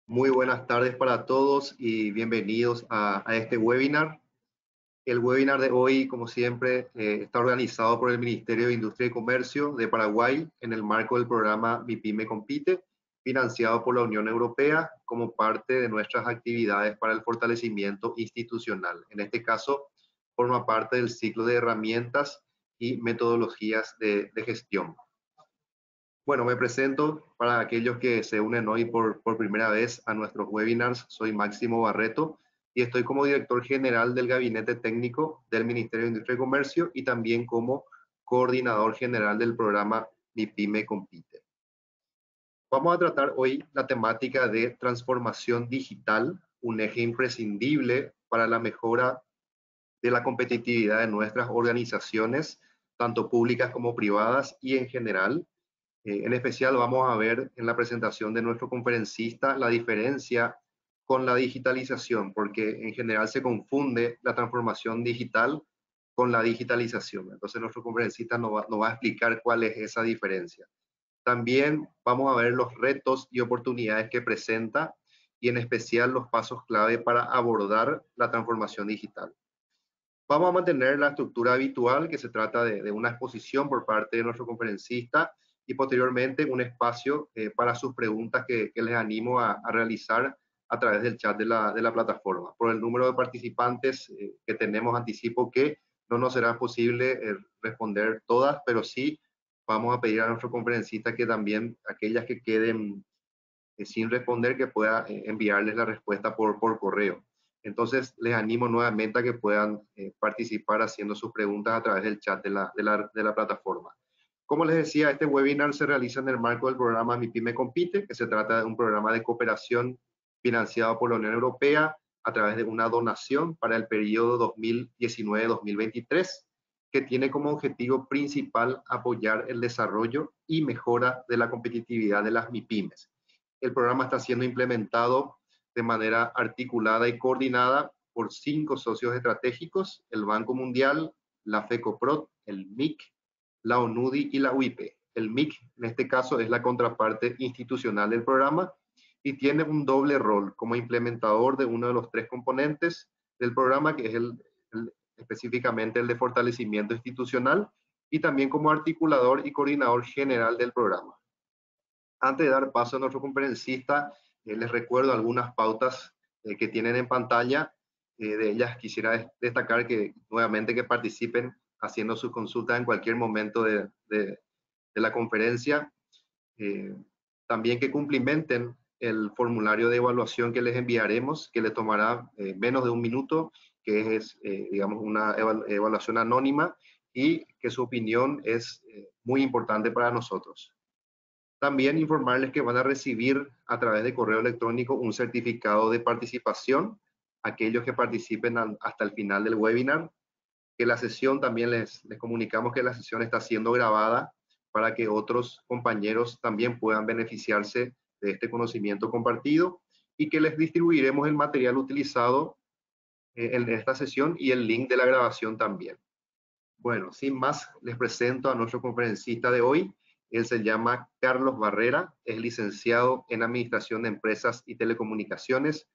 Muy buenas tardes para todos y bienvenidos a este webinar. El webinar de hoy, como siempre, está organizado por el Ministerio de Industria y Comercio de Paraguay en el marco del programa MIPYME Compite, financiado por la Unión Europea como parte de nuestras actividades para el fortalecimiento institucional. En este caso, forma parte del ciclo de herramientas y metodologías de gestión. Bueno, me presento para aquellos que se unen hoy por primera vez a nuestros webinars. Soy Máximo Barreto y estoy como director general del Gabinete Técnico del Ministerio de Industria y Comercio y también como coordinador general del programa MIPYME Compite. Vamos a tratar hoy la temática de transformación digital, un eje imprescindible para la mejora de la competitividad de nuestras organizaciones, tanto públicas como privadas y en general. En especial vamos a ver en la presentación de nuestro conferencista la diferencia con la digitalización, porque en general se confunde la transformación digital con la digitalización. Entonces nuestro conferencista nos va a explicar cuál es esa diferencia. También vamos a ver los retos y oportunidades que presenta y en especial los pasos clave para abordar la transformación digital. Vamos a mantener la estructura habitual, que se trata de una exposición por parte de nuestro conferencista y posteriormente un espacio para sus preguntas que les animo a realizar a través del chat de la plataforma. Por el número de participantes que tenemos, anticipo que no nos será posible responder todas, pero sí vamos a pedir a nuestro conferencista que también aquellas que queden sin responder, que pueda enviarles la respuesta por correo. Entonces, les animo nuevamente a que puedan participar haciendo sus preguntas a través del chat de la plataforma. Como les decía, este webinar se realiza en el marco del programa MIPYME Compite, que se trata de un programa de cooperación financiado por la Unión Europea a través de una donación para el periodo 2019-2023, que tiene como objetivo principal apoyar el desarrollo y mejora de la competitividad de las MIPYMES. El programa está siendo implementado de manera articulada y coordinada por 5 socios estratégicos: el Banco Mundial, la FECOPROD, el MIC, la ONUDI y la UIPE. El MIC, en este caso, es la contraparte institucional del programa y tiene un doble rol como implementador de uno de los 3 componentes del programa, que es específicamente el de fortalecimiento institucional, y también como articulador y coordinador general del programa. Antes de dar paso a nuestro conferencista, les recuerdo algunas pautas que tienen en pantalla. De ellas quisiera destacar que nuevamente que participen haciendo sus consultas en cualquier momento de la conferencia. También que cumplimenten el formulario de evaluación que les enviaremos, que les tomará menos de un minuto, que es, digamos, una evaluación anónima y que su opinión es muy importante para nosotros. También informarles que van a recibir a través de correo electrónico un certificado de participación, aquellos que participen hasta el final del webinar, que la sesión también les comunicamos que la sesión está siendo grabada para que otros compañeros también puedan beneficiarse de este conocimiento compartido y que les distribuiremos el material utilizado en esta sesión y el link de la grabación también. Bueno, sin más, les presento a nuestro conferencista de hoy. Él se llama Carlos Barrera, es licenciado en Administración de Empresas y Telecomunicaciones,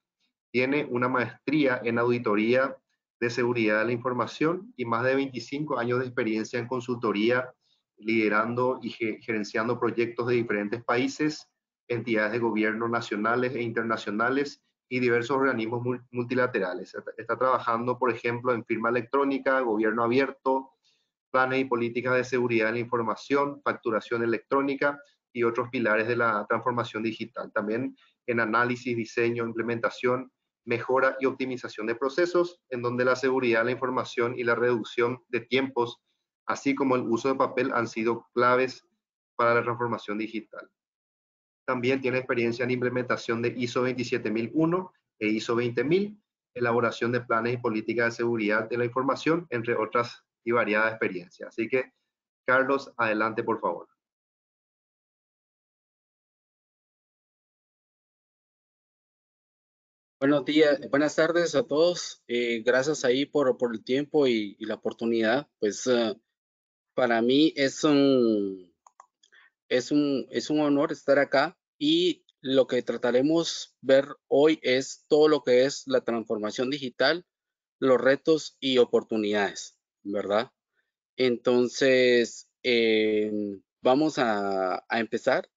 tiene una maestría en Auditoría de Seguridad de la Información y más de 25 años de experiencia en consultoría, liderando y gerenciando proyectos de diferentes países, entidades de gobierno nacionales e internacionales y diversos organismos multilaterales. Está trabajando, por ejemplo, en firma electrónica, gobierno abierto, planes y políticas de seguridad de la información, facturación electrónica y otros pilares de la transformación digital. También en análisis, diseño, implementación, mejora y optimización de procesos, en donde la seguridad de la información y la reducción de tiempos, así como el uso de papel, han sido claves para la transformación digital. También tiene experiencia en implementación de ISO 27001 e ISO 20000, elaboración de planes y políticas de seguridad de la información, entre otras y variada experiencia. Así que, Carlos, adelante, por favor. Buenos días, buenas tardes a todos. Gracias ahí por el tiempo y la oportunidad. Pues para mí es un honor estar acá y lo que trataremos ver hoy es todo lo que es la transformación digital, los retos y oportunidades, ¿verdad? Entonces, vamos a empezar.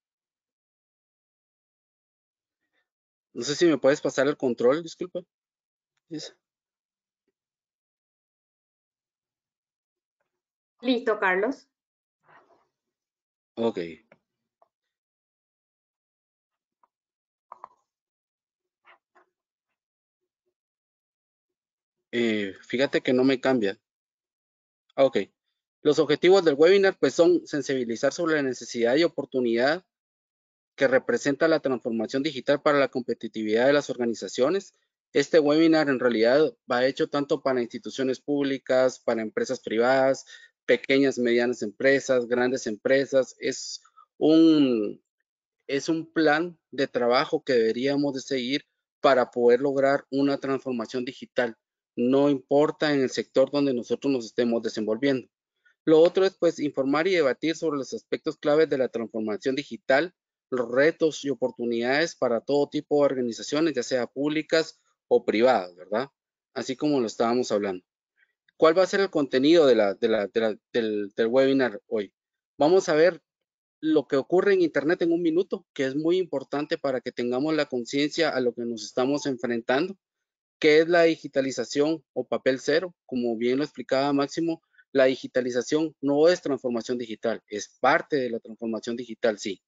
No sé si me puedes pasar el control, disculpa. Listo, Carlos. Ok. Fíjate que no me cambia. Ok. Los objetivos del webinar pues son sensibilizar sobre la necesidad y oportunidad que representa la transformación digital para la competitividad de las organizaciones. Este webinar en realidad va hecho tanto para instituciones públicas, para empresas privadas, pequeñas, medianas empresas, grandes empresas. Es un plan de trabajo que deberíamos de seguir para poder lograr una transformación digital. No importa en el sector donde nosotros nos estemos desenvolviendo. Lo otro es pues informar y debatir sobre los aspectos claves de la transformación digital, los retos y oportunidades para todo tipo de organizaciones, ya sea públicas o privadas, ¿verdad? Así como lo estábamos hablando. ¿Cuál va a ser el contenido del webinar hoy? Vamos a ver lo que ocurre en Internet en un minuto, que es muy importante para que tengamos la conciencia a lo que nos estamos enfrentando. ¿Qué es la digitalización o papel cero? Como bien lo explicaba Máximo, la digitalización no es transformación digital, es parte de la transformación digital, sí.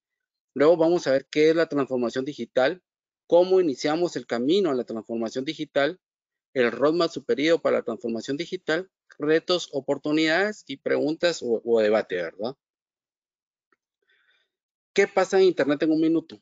Luego vamos a ver qué es la transformación digital, cómo iniciamos el camino a la transformación digital, el roadmap superior para la transformación digital, retos, oportunidades y preguntas o debate, ¿verdad? ¿Qué pasa en Internet en un minuto?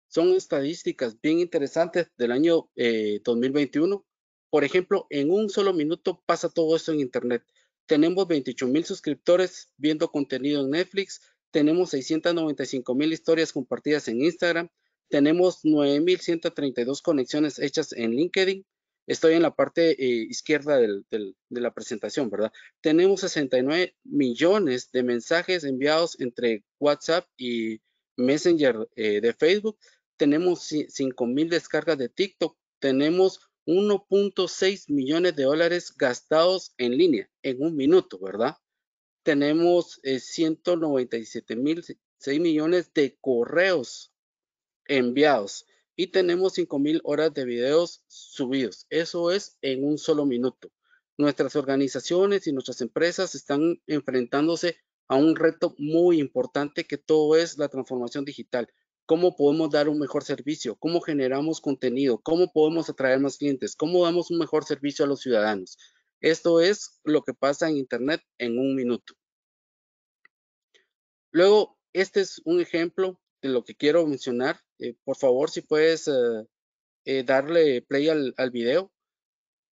Son estadísticas bien interesantes del año 2021. Por ejemplo, en un solo minuto pasa todo esto en Internet. Tenemos 28,000 suscriptores viendo contenido en Netflix, tenemos 695,000 historias compartidas en Instagram, tenemos 9,132 conexiones hechas en LinkedIn. Estoy en la parte izquierda de la presentación, ¿verdad? Tenemos 69 millones de mensajes enviados entre WhatsApp y Messenger de Facebook. Tenemos 5,000 descargas de TikTok, tenemos 1.6 millones de dólares gastados en línea en un minuto, ¿verdad? Tenemos 197,6 millones de correos enviados y tenemos 5,000 horas de videos subidos. Eso es en un solo minuto. Nuestras organizaciones y nuestras empresas están enfrentándose a un reto muy importante que todo es la transformación digital. ¿Cómo podemos dar un mejor servicio? ¿Cómo generamos contenido? ¿Cómo podemos atraer más clientes? ¿Cómo damos un mejor servicio a los ciudadanos? Esto es lo que pasa en Internet en un minuto. Luego, este es un ejemplo de lo que quiero mencionar. Por favor, si puedes darle play al video.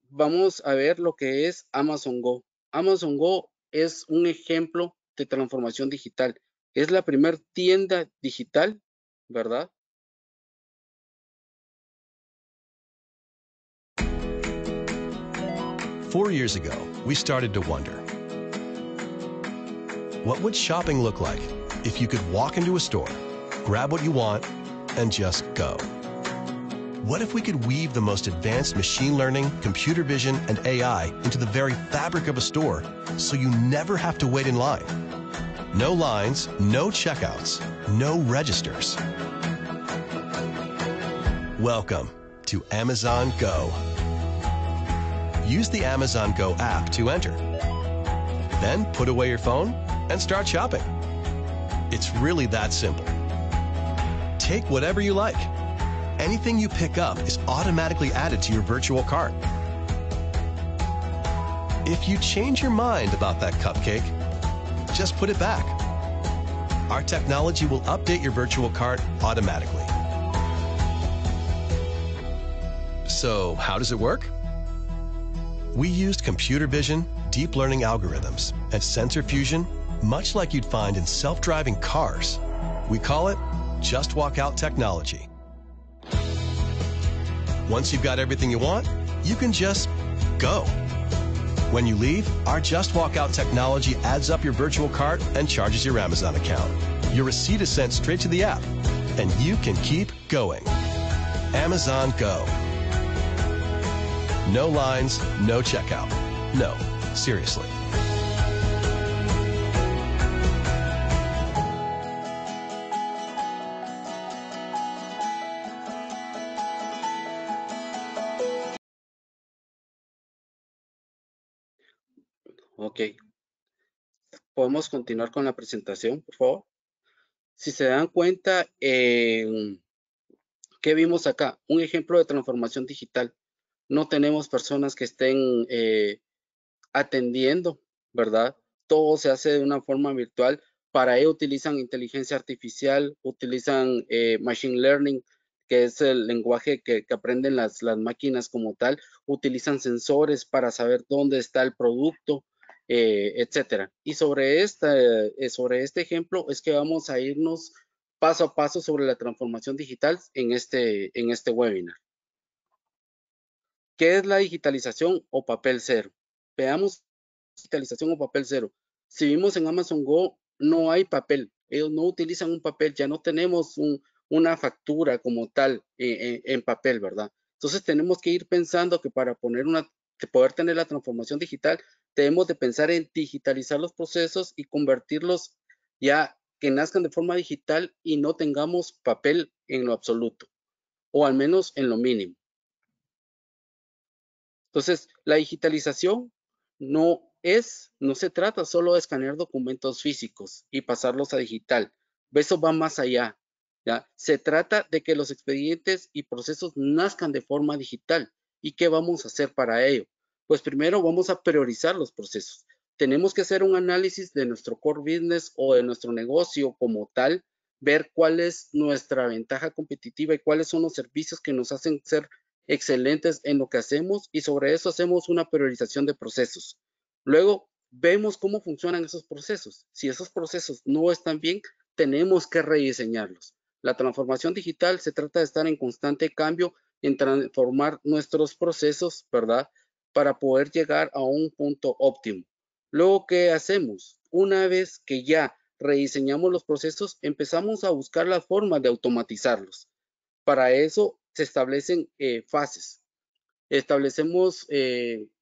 Vamos a ver lo que es Amazon Go. Amazon Go es un ejemplo de transformación digital. Es la primera tienda digital, ¿verdad? Four years ago, we started to wonder, what would shopping look like if you could walk into a store, grab what you want, and just go? What if we could weave the most advanced machine learning, computer vision, and AI into the very fabric of a store so you never have to wait in line? No lines, no checkouts, no registers. Welcome to Amazon Go. Use the Amazon Go app to enter. Then put away your phone and start shopping. It's really that simple. Take whatever you like. Anything you pick up is automatically added to your virtual cart. If you change your mind about that cupcake, just put it back. Our technology will update your virtual cart automatically. So, how does it work? We used computer vision, deep learning algorithms, and sensor fusion, much like you'd find in self-driving cars. We call it Just Walk Out technology. Once you've got everything you want, you can just go. When you leave, our Just Walk Out technology adds up your virtual cart and charges your Amazon account. Your receipt is sent straight to the app. and you can keep going. Amazon Go. No lines, no checkout. No, seriously. Ok. Podemos continuar con la presentación, por favor. Si se dan cuenta, ¿qué vimos acá? Un ejemplo de transformación digital. No tenemos personas que estén atendiendo, ¿verdad? Todo se hace de una forma virtual. Para ello utilizan inteligencia artificial, utilizan machine learning, que es el lenguaje que aprenden las máquinas como tal. Utilizan sensores para saber dónde está el producto, etcétera. Y sobre este ejemplo es que vamos a irnos paso a paso sobre la transformación digital en este webinar. ¿Qué es la digitalización o papel cero? Veamos digitalización o papel cero. Si vimos en Amazon Go, no hay papel. Ellos no utilizan un papel. Ya no tenemos una factura como tal en papel, ¿verdad? Entonces tenemos que ir pensando que para poder tener la transformación digital, debemos de pensar en digitalizar los procesos y convertirlos ya que nazcan de forma digital y no tengamos papel en lo absoluto, o al menos en lo mínimo. Entonces, la digitalización no se trata solo de escanear documentos físicos y pasarlos a digital. Eso va más allá, ¿ya? Se trata de que los expedientes y procesos nazcan de forma digital. ¿Y qué vamos a hacer para ello? Pues primero vamos a priorizar los procesos. Tenemos que hacer un análisis de nuestro core business o de nuestro negocio como tal, ver cuál es nuestra ventaja competitiva y cuáles son los servicios que nos hacen ser excelentes en lo que hacemos, y sobre eso hacemos una priorización de procesos. Luego vemos cómo funcionan esos procesos. Si esos procesos no están bien, tenemos que rediseñarlos. La transformación digital se trata de estar en constante cambio, en transformar nuestros procesos, ¿verdad? Para poder llegar a un punto óptimo. Luego, ¿qué hacemos? Una vez que ya rediseñamos los procesos, empezamos a buscar la forma de automatizarlos. Para eso se establecen fases. Establecemos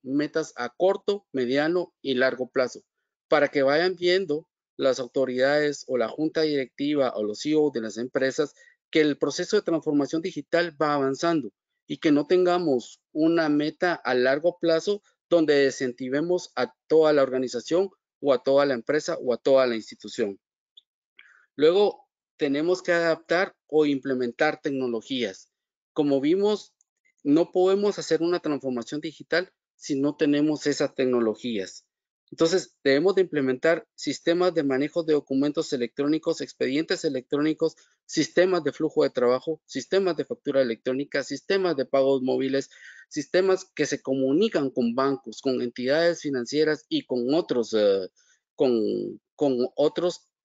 metas a corto, mediano y largo plazo para que vayan viendo las autoridades o la junta directiva o los CEO de las empresas que el proceso de transformación digital va avanzando y que no tengamos una meta a largo plazo donde desincentivemos a toda la organización o a toda la empresa o a toda la institución. Luego, tenemos que adaptar o implementar tecnologías. Como vimos, no podemos hacer una transformación digital si no tenemos esas tecnologías. Entonces, debemos de implementar sistemas de manejo de documentos electrónicos, expedientes electrónicos, sistemas de flujo de trabajo, sistemas de factura electrónica, sistemas de pagos móviles, sistemas que se comunican con bancos, con entidades financieras y con otros,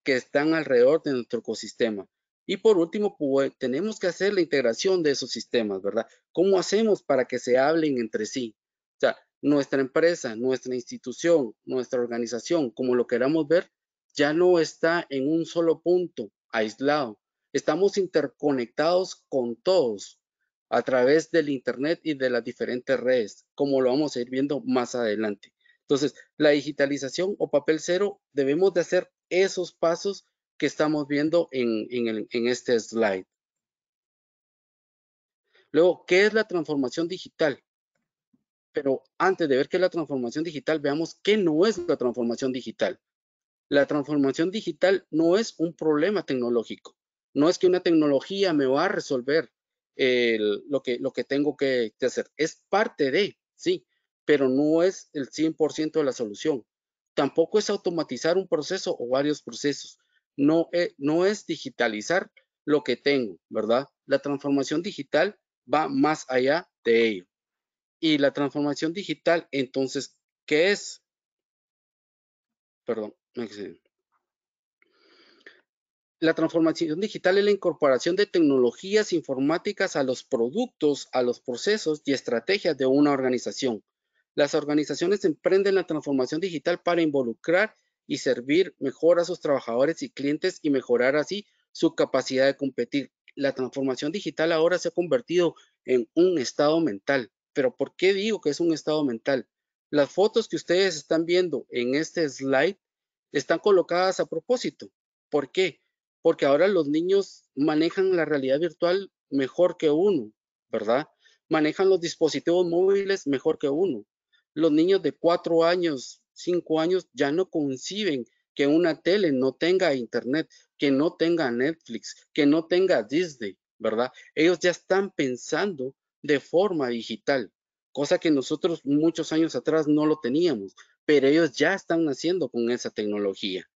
que están alrededor de nuestro ecosistema. Y por último, pues, tenemos que hacer la integración de esos sistemas, ¿verdad? ¿Cómo hacemos para que se hablen entre sí? O sea, nuestra empresa, nuestra institución, nuestra organización, como lo queramos ver, ya no está en un solo punto aislado. Estamos interconectados con todos a través del Internet y de las diferentes redes, como lo vamos a ir viendo más adelante. Entonces, la digitalización o papel cero, debemos de hacer esos pasos que estamos viendo en este slide. Luego, ¿qué es la transformación digital? Pero antes de ver qué es la transformación digital, veamos qué no es la transformación digital. La transformación digital no es un problema tecnológico. No es que una tecnología me va a resolver lo que tengo que hacer. Es parte de, sí, pero no es el 100% de la solución. Tampoco es automatizar un proceso o varios procesos. No es digitalizar lo que tengo, ¿verdad? La transformación digital va más allá de ello. Y la transformación digital, entonces, ¿qué es? Perdón, me excedí. La transformación digital es la incorporación de tecnologías informáticas a los productos, a los procesos y estrategias de una organización. Las organizaciones emprenden la transformación digital para involucrar y servir mejor a sus trabajadores y clientes y mejorar así su capacidad de competir. la transformación digital ahora se ha convertido en un estado mental. Pero ¿por qué digo que es un estado mental? Las fotos que ustedes están viendo en este slide están colocadas a propósito. ¿Por qué? Porque ahora los niños manejan la realidad virtual mejor que uno, ¿verdad? Manejan los dispositivos móviles mejor que uno. Los niños de 4 años, 5 años ya no conciben que una tele no tenga internet, que no tenga Netflix, que no tenga Disney, ¿verdad? Ellos ya están pensando de forma digital, cosa que nosotros muchos años atrás no lo teníamos, pero ellos ya están naciendo con esa tecnología.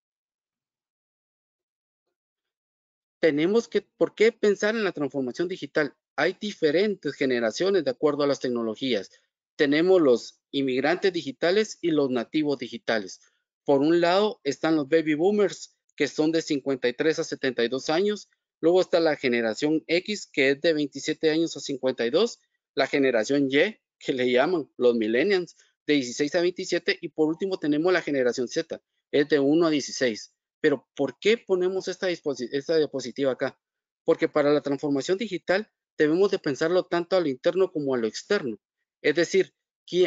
¿Por qué pensar en la transformación digital? Hay diferentes generaciones de acuerdo a las tecnologías. Tenemos los inmigrantes digitales y los nativos digitales. Por un lado están los baby boomers, que son de 53 a 72 años. Luego está la generación X, que es de 27 años a 52. La generación Y, que le llaman los millennials, de 16 a 27. Y por último tenemos la generación Z, es de 1 a 16. Pero ¿por qué ponemos esta diapositiva acá? Porque para la transformación digital debemos de pensarlo tanto a lo interno como a lo externo. Es decir,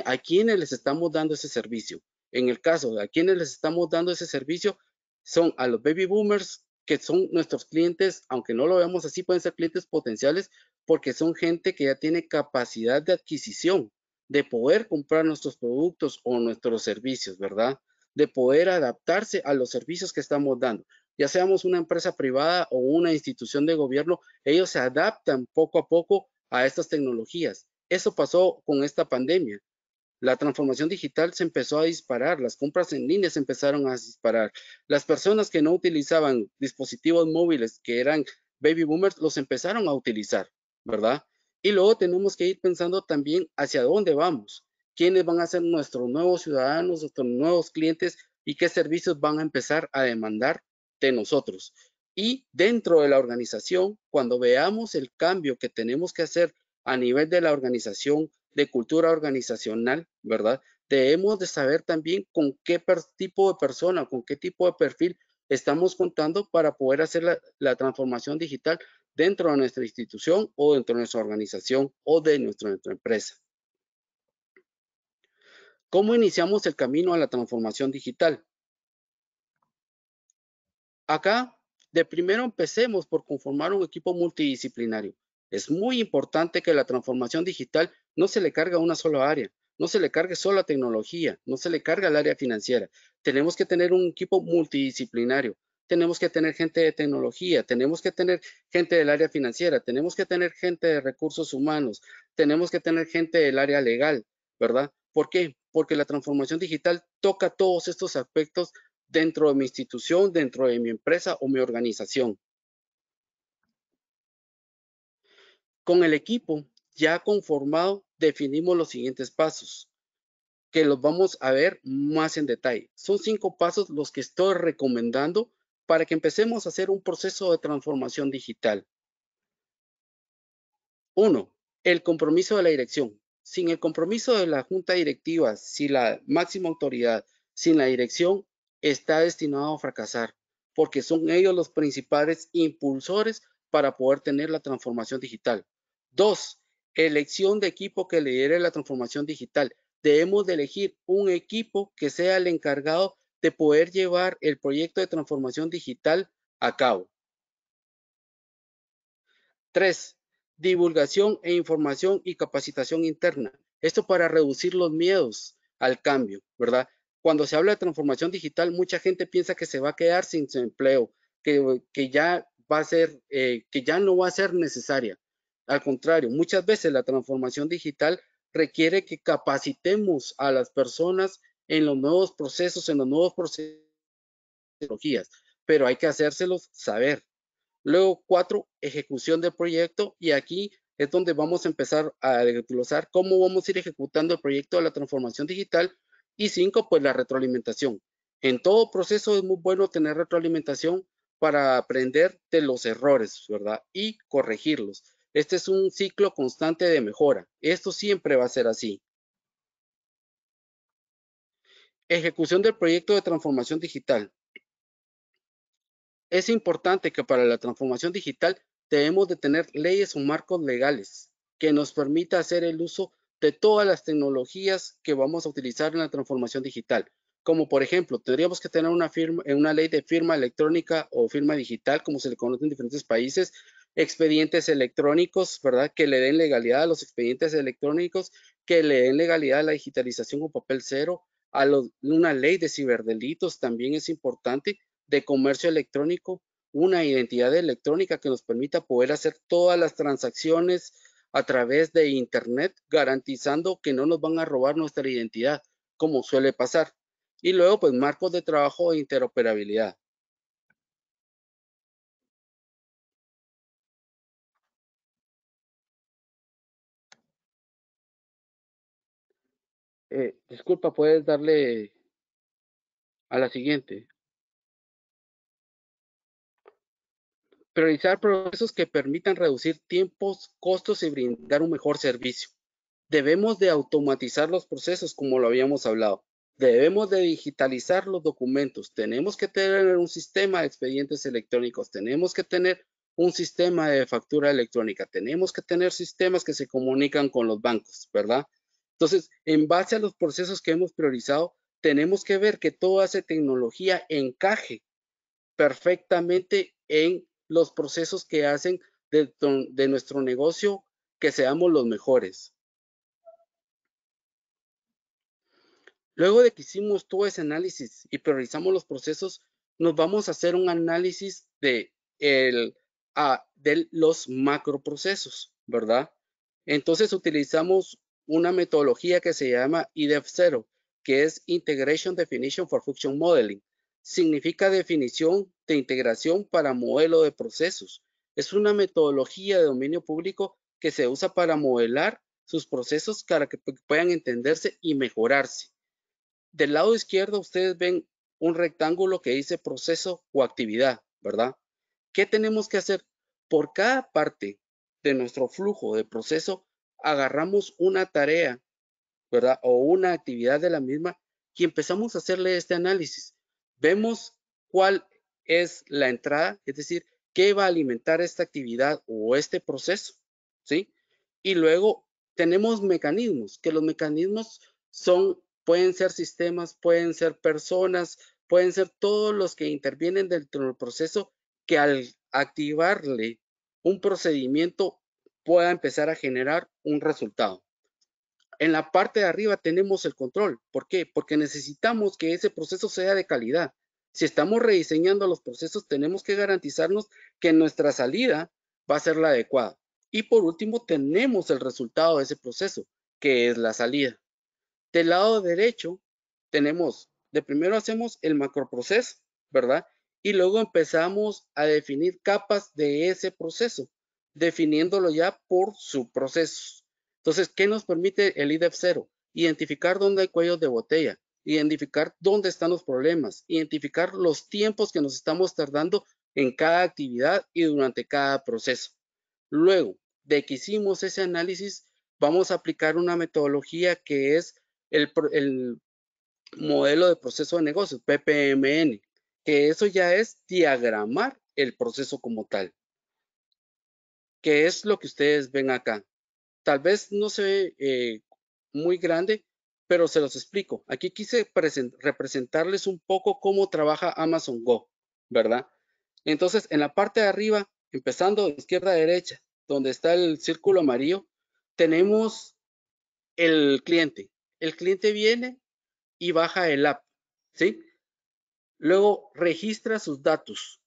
¿a quiénes les estamos dando ese servicio? En el caso de a quienes les estamos dando ese servicio, son a los baby boomers, que son nuestros clientes, aunque no lo veamos así, pueden ser clientes potenciales, porque son gente que ya tiene capacidad de adquisición, de poder comprar nuestros productos o nuestros servicios, ¿verdad? De poder adaptarse a los servicios que estamos dando. Ya seamos una empresa privada o una institución de gobierno, ellos se adaptan poco a poco a estas tecnologías. Eso pasó con esta pandemia. La transformación digital se empezó a disparar, las compras en línea se empezaron a disparar. Las personas que no utilizaban dispositivos móviles, que eran baby boomers, los empezaron a utilizar, ¿verdad? Y luego tenemos que ir pensando también hacia dónde vamos, quiénes van a ser nuestros nuevos ciudadanos, nuestros nuevos clientes y qué servicios van a empezar a demandar de nosotros. Y dentro de la organización, cuando veamos el cambio que tenemos que hacer a nivel de la organización, de cultura organizacional, ¿verdad? Debemos de saber también con qué tipo de persona, con qué tipo de perfil estamos contando para poder hacer la transformación digital dentro de nuestra institución o dentro de nuestra organización o de nuestra empresa. ¿Cómo iniciamos el camino a la transformación digital? Acá, de primero empecemos por conformar un equipo multidisciplinario. Es muy importante que la transformación digital no se le cargue a una sola área, no se le cargue solo a tecnología, no se le cargue al área financiera. Tenemos que tener un equipo multidisciplinario. Tenemos que tener gente de tecnología, tenemos que tener gente del área financiera, tenemos que tener gente de recursos humanos, tenemos que tener gente del área legal, ¿verdad? ¿Por qué? Porque la transformación digital toca todos estos aspectos dentro de mi institución, dentro de mi empresa o mi organización. Con el equipo ya conformado, definimos los siguientes pasos, que los vamos a ver más en detalle. Son 5 pasos los que estoy recomendando para que empecemos a hacer un proceso de transformación digital. 1. El compromiso de la dirección. Sin el compromiso de la junta directiva, sin la máxima autoridad, sin la dirección, está destinado a fracasar, porque son ellos los principales impulsores para poder tener la transformación digital. 2. Elección de equipo que lidere la transformación digital. Debemos de elegir un equipo que sea el encargado de poder llevar el proyecto de transformación digital a cabo. 3. Divulgación e información y capacitación interna. Esto para reducir los miedos al cambio, ¿verdad? Cuando se habla de transformación digital, mucha gente piensa que se va a quedar sin su empleo, que ya va a ser, que ya no va a ser necesaria. Al contrario, muchas veces la transformación digital requiere que capacitemos a las personas en los nuevos procesos, en los nuevos procesos de tecnologías, pero hay que hacérselos saber. Luego, 4, ejecución del proyecto. Y aquí es donde vamos a empezar a desglosar cómo vamos a ir ejecutando el proyecto de la transformación digital. Y 5, pues la retroalimentación. En todo proceso es muy bueno tener retroalimentación para aprender de los errores, ¿verdad? Y corregirlos. Este es un ciclo constante de mejora. Esto siempre va a ser así. Ejecución del proyecto de transformación digital. Es importante que para la transformación digital debemos de tener leyes o marcos legales que nos permita hacer el uso de todas las tecnologías que vamos a utilizar en la transformación digital. Como por ejemplo, tendríamos que tener una ley de firma electrónica o firma digital, como se le conoce en diferentes países, expedientes electrónicos, ¿verdad? Que le den legalidad a los expedientes electrónicos, que le den legalidad a la digitalización con papel cero, una ley de ciberdelitos también es importante, de comercio electrónico, una identidad electrónica que nos permita poder hacer todas las transacciones a través de Internet, garantizando que no nos van a robar nuestra identidad, como suele pasar. Y luego, pues, marcos de trabajo e interoperabilidad. Disculpa, ¿puedes darle a la siguiente? Priorizar procesos que permitan reducir tiempos, costos y brindar un mejor servicio. Debemos de automatizar los procesos, como lo habíamos hablado. Debemos de digitalizar los documentos. Tenemos que tener un sistema de expedientes electrónicos. Tenemos que tener un sistema de factura electrónica. Tenemos que tener sistemas que se comunican con los bancos, ¿verdad? Entonces, en base a los procesos que hemos priorizado, tenemos que ver que toda esa tecnología encaje perfectamente en los procesos que hacen de nuestro negocio que seamos los mejores. Luego de que hicimos todo ese análisis y priorizamos los procesos, nos vamos a hacer un análisis de los macroprocesos, ¿verdad? Entonces utilizamos una metodología que se llama IDEF0, que es Integration Definition for Function Modeling. Significa definición de integración para modelo de procesos. Es una metodología de dominio público que se usa para modelar sus procesos para que puedan entenderse y mejorarse. Del lado izquierdo ustedes ven un rectángulo que dice proceso o actividad, ¿verdad? ¿Qué tenemos que hacer? Por cada parte de nuestro flujo de proceso, agarramos una tarea, ¿verdad? O una actividad de la misma y empezamos a hacerle este análisis. Vemos cuál es la entrada, es decir, qué va a alimentar esta actividad o este proceso, ¿sí? Y luego tenemos mecanismos, que los mecanismos pueden ser sistemas, pueden ser personas, pueden ser todos los que intervienen dentro del proceso que al activarle un procedimiento pueda empezar a generar un resultado. En la parte de arriba tenemos el control. ¿Por qué? Porque necesitamos que ese proceso sea de calidad. Si estamos rediseñando los procesos, tenemos que garantizarnos que nuestra salida va a ser la adecuada. Y por último, tenemos el resultado de ese proceso, que es la salida. Del lado derecho, de primero hacemos el macroproceso, ¿verdad? Y luego empezamos a definir capas de ese proceso, definiéndolo ya por subprocesos. Entonces, ¿qué nos permite el IDEF0? Identificar dónde hay cuellos de botella, identificar dónde están los problemas, identificar los tiempos que nos estamos tardando en cada actividad y durante cada proceso. Luego de que hicimos ese análisis, vamos a aplicar una metodología que es el modelo de proceso de negocios, PPMN, que eso ya es diagramar el proceso como tal, que es lo que ustedes ven acá. Tal vez no se ve muy grande, pero se los explico. Aquí quise representarles un poco cómo trabaja Amazon Go, ¿verdad? Entonces, en la parte de arriba, empezando de izquierda a derecha, donde está el círculo amarillo, tenemos el cliente. El cliente viene y baja el app, ¿sí? Luego registra sus datos.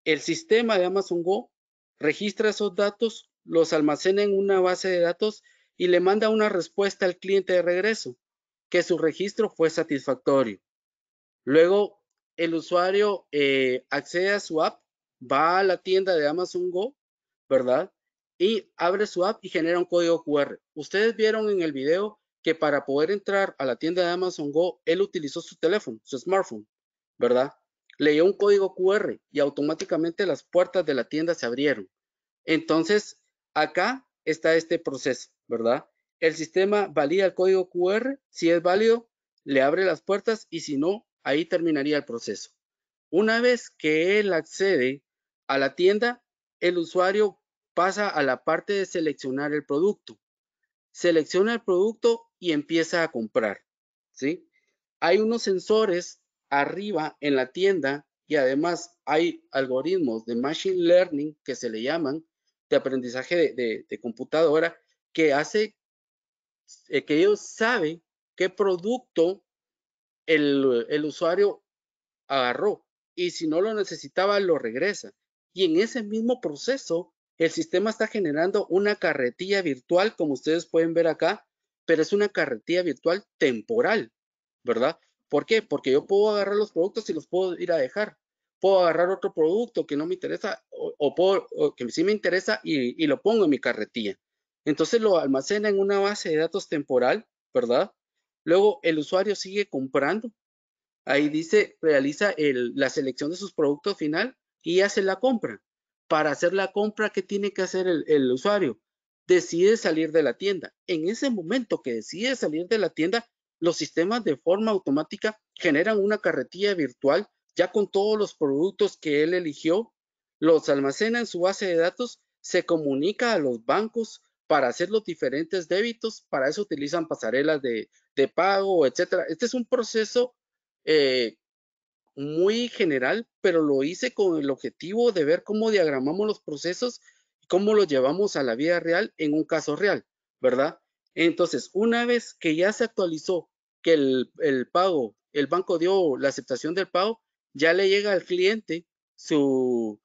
El sistema de Amazon Go registra esos datos, los almacena en una base de datos y le manda una respuesta al cliente de regreso, que su registro fue satisfactorio. Luego, el usuario accede a su app, va a la tienda de Amazon Go, ¿verdad? Y abre su app y genera un código QR. Ustedes vieron en el video que para poder entrar a la tienda de Amazon Go, él utilizó su teléfono, su smartphone, ¿verdad? Leyó un código QR y automáticamente las puertas de la tienda se abrieron. Entonces, acá está este proceso, ¿verdad? El sistema valida el código QR, si es válido, le abre las puertas y si no, ahí terminaría el proceso. Una vez que él accede a la tienda, el usuario pasa a la parte de seleccionar el producto. Selecciona el producto y empieza a comprar, ¿sí? Hay unos sensores arriba en la tienda y además hay algoritmos de machine learning que se le llaman, de aprendizaje de computadora, que hace que ellos saben qué producto el usuario agarró y si no lo necesitaba lo regresa. Y en ese mismo proceso, el sistema está generando una carretilla virtual, como ustedes pueden ver acá, pero es una carretilla virtual temporal, ¿verdad? ¿Por qué? Porque yo puedo agarrar los productos y los puedo ir a dejar. Puedo agarrar otro producto que no me interesa o que sí me interesa y lo pongo en mi carretilla. Entonces lo almacena en una base de datos temporal, ¿verdad? Luego el usuario sigue comprando. Ahí dice, realiza la selección de sus productos final y hace la compra. Para hacer la compra, ¿qué tiene que hacer el usuario? Decide salir de la tienda. En ese momento que decide salir de la tienda, los sistemas de forma automática generan una carretilla virtual ya con todos los productos que él eligió, los almacena en su base de datos, se comunica a los bancos para hacer los diferentes débitos, para eso utilizan pasarelas de pago, etcétera. Este es un proceso eh, muy general, pero lo hice con el objetivo de ver cómo diagramamos los procesos y cómo los llevamos a la vida real en un caso real, ¿verdad? Entonces, una vez que ya se actualizó que el pago, el banco dio la aceptación del pago, ya le llega al cliente su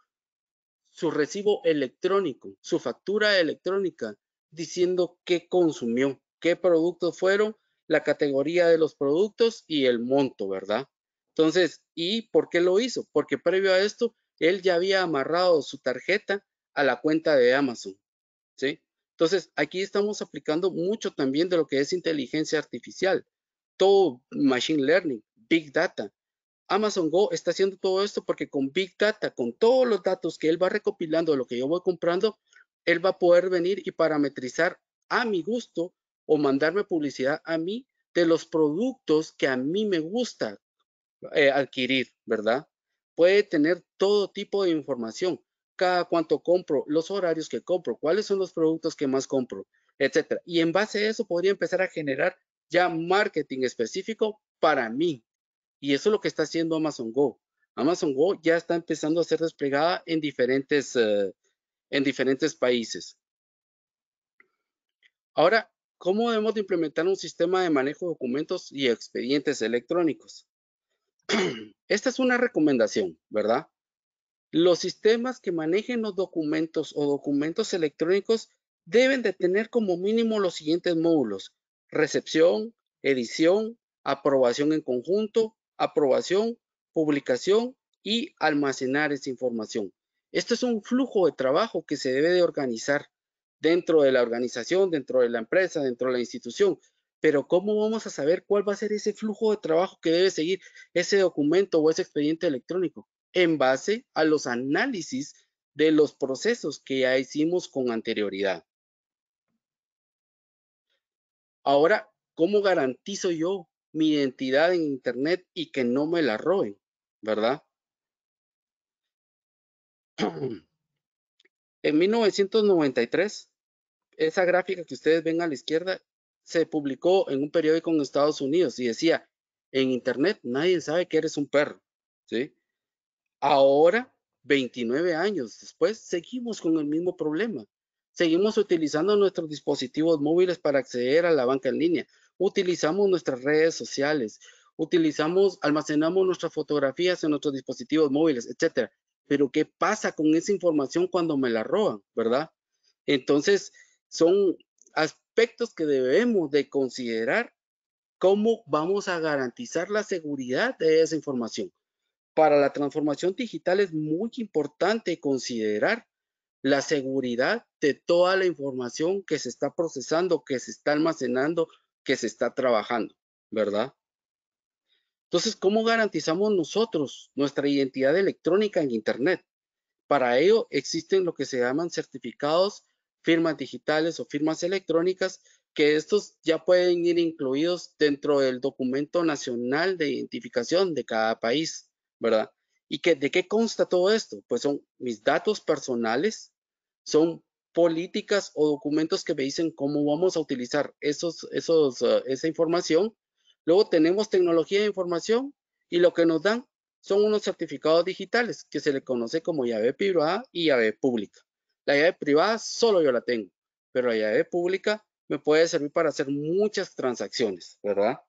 recibo electrónico, su factura electrónica, diciendo qué consumió, qué productos fueron, la categoría de los productos y el monto, ¿verdad? Entonces, ¿y por qué lo hizo? Porque previo a esto, él ya había amarrado su tarjeta a la cuenta de Amazon, ¿sí? Entonces, aquí estamos aplicando mucho también de lo que es inteligencia artificial, todo machine learning, big data. Amazon Go está haciendo todo esto porque con Big Data, con todos los datos que él va recopilando de lo que yo voy comprando, él va a poder venir y parametrizar a mi gusto o mandarme publicidad a mí de los productos que a mí me gusta adquirir, ¿verdad? Puede tener todo tipo de información, cada cuánto compro, los horarios que compro, cuáles son los productos que más compro, etcétera. Y en base a eso podría empezar a generar ya marketing específico para mí, y eso es lo que está haciendo Amazon Go. Amazon Go ya está empezando a ser desplegada en diferentes países. Ahora, ¿cómo debemos de implementar un sistema de manejo de documentos y expedientes electrónicos? Esta es una recomendación, ¿verdad? Los sistemas que manejen los documentos o documentos electrónicos deben de tener como mínimo los siguientes módulos: recepción, edición, aprobación en conjunto, aprobación, publicación y almacenar esa información. Esto es un flujo de trabajo que se debe de organizar dentro de la organización, dentro de la empresa, dentro de la institución. Pero ¿cómo vamos a saber cuál va a ser ese flujo de trabajo que debe seguir ese documento o ese expediente electrónico? En base a los análisis de los procesos que ya hicimos con anterioridad. Ahora, ¿cómo garantizo yo mi identidad en Internet y que no me la roben? ¿Verdad? En 1993, esa gráfica que ustedes ven a la izquierda se publicó en un periódico en Estados Unidos y decía, en Internet nadie sabe que eres un perro, ¿sí? Ahora, 29 años después, seguimos con el mismo problema. Seguimos utilizando nuestros dispositivos móviles para acceder a la banca en línea. Utilizamos nuestras redes sociales. Almacenamos nuestras fotografías en nuestros dispositivos móviles, etcétera. Pero ¿qué pasa con esa información cuando me la roban, verdad? Entonces, son aspectos que debemos de considerar cómo vamos a garantizar la seguridad de esa información. Para la transformación digital es muy importante considerar la seguridad de toda la información que se está procesando, que se está almacenando, que se está trabajando, ¿verdad? Entonces, ¿cómo garantizamos nosotros nuestra identidad electrónica en Internet? Para ello existen lo que se llaman certificados, firmas digitales o firmas electrónicas, que estos ya pueden ir incluidos dentro del documento nacional de identificación de cada país, ¿verdad? ¿Y de qué consta todo esto? Pues son mis datos personales, son políticas o documentos que me dicen cómo vamos a utilizar esa información. Luego tenemos tecnología de información y lo que nos dan son unos certificados digitales que se le conoce como llave privada y llave pública. La llave privada solo yo la tengo, pero la llave pública me puede servir para hacer muchas transacciones, ¿verdad?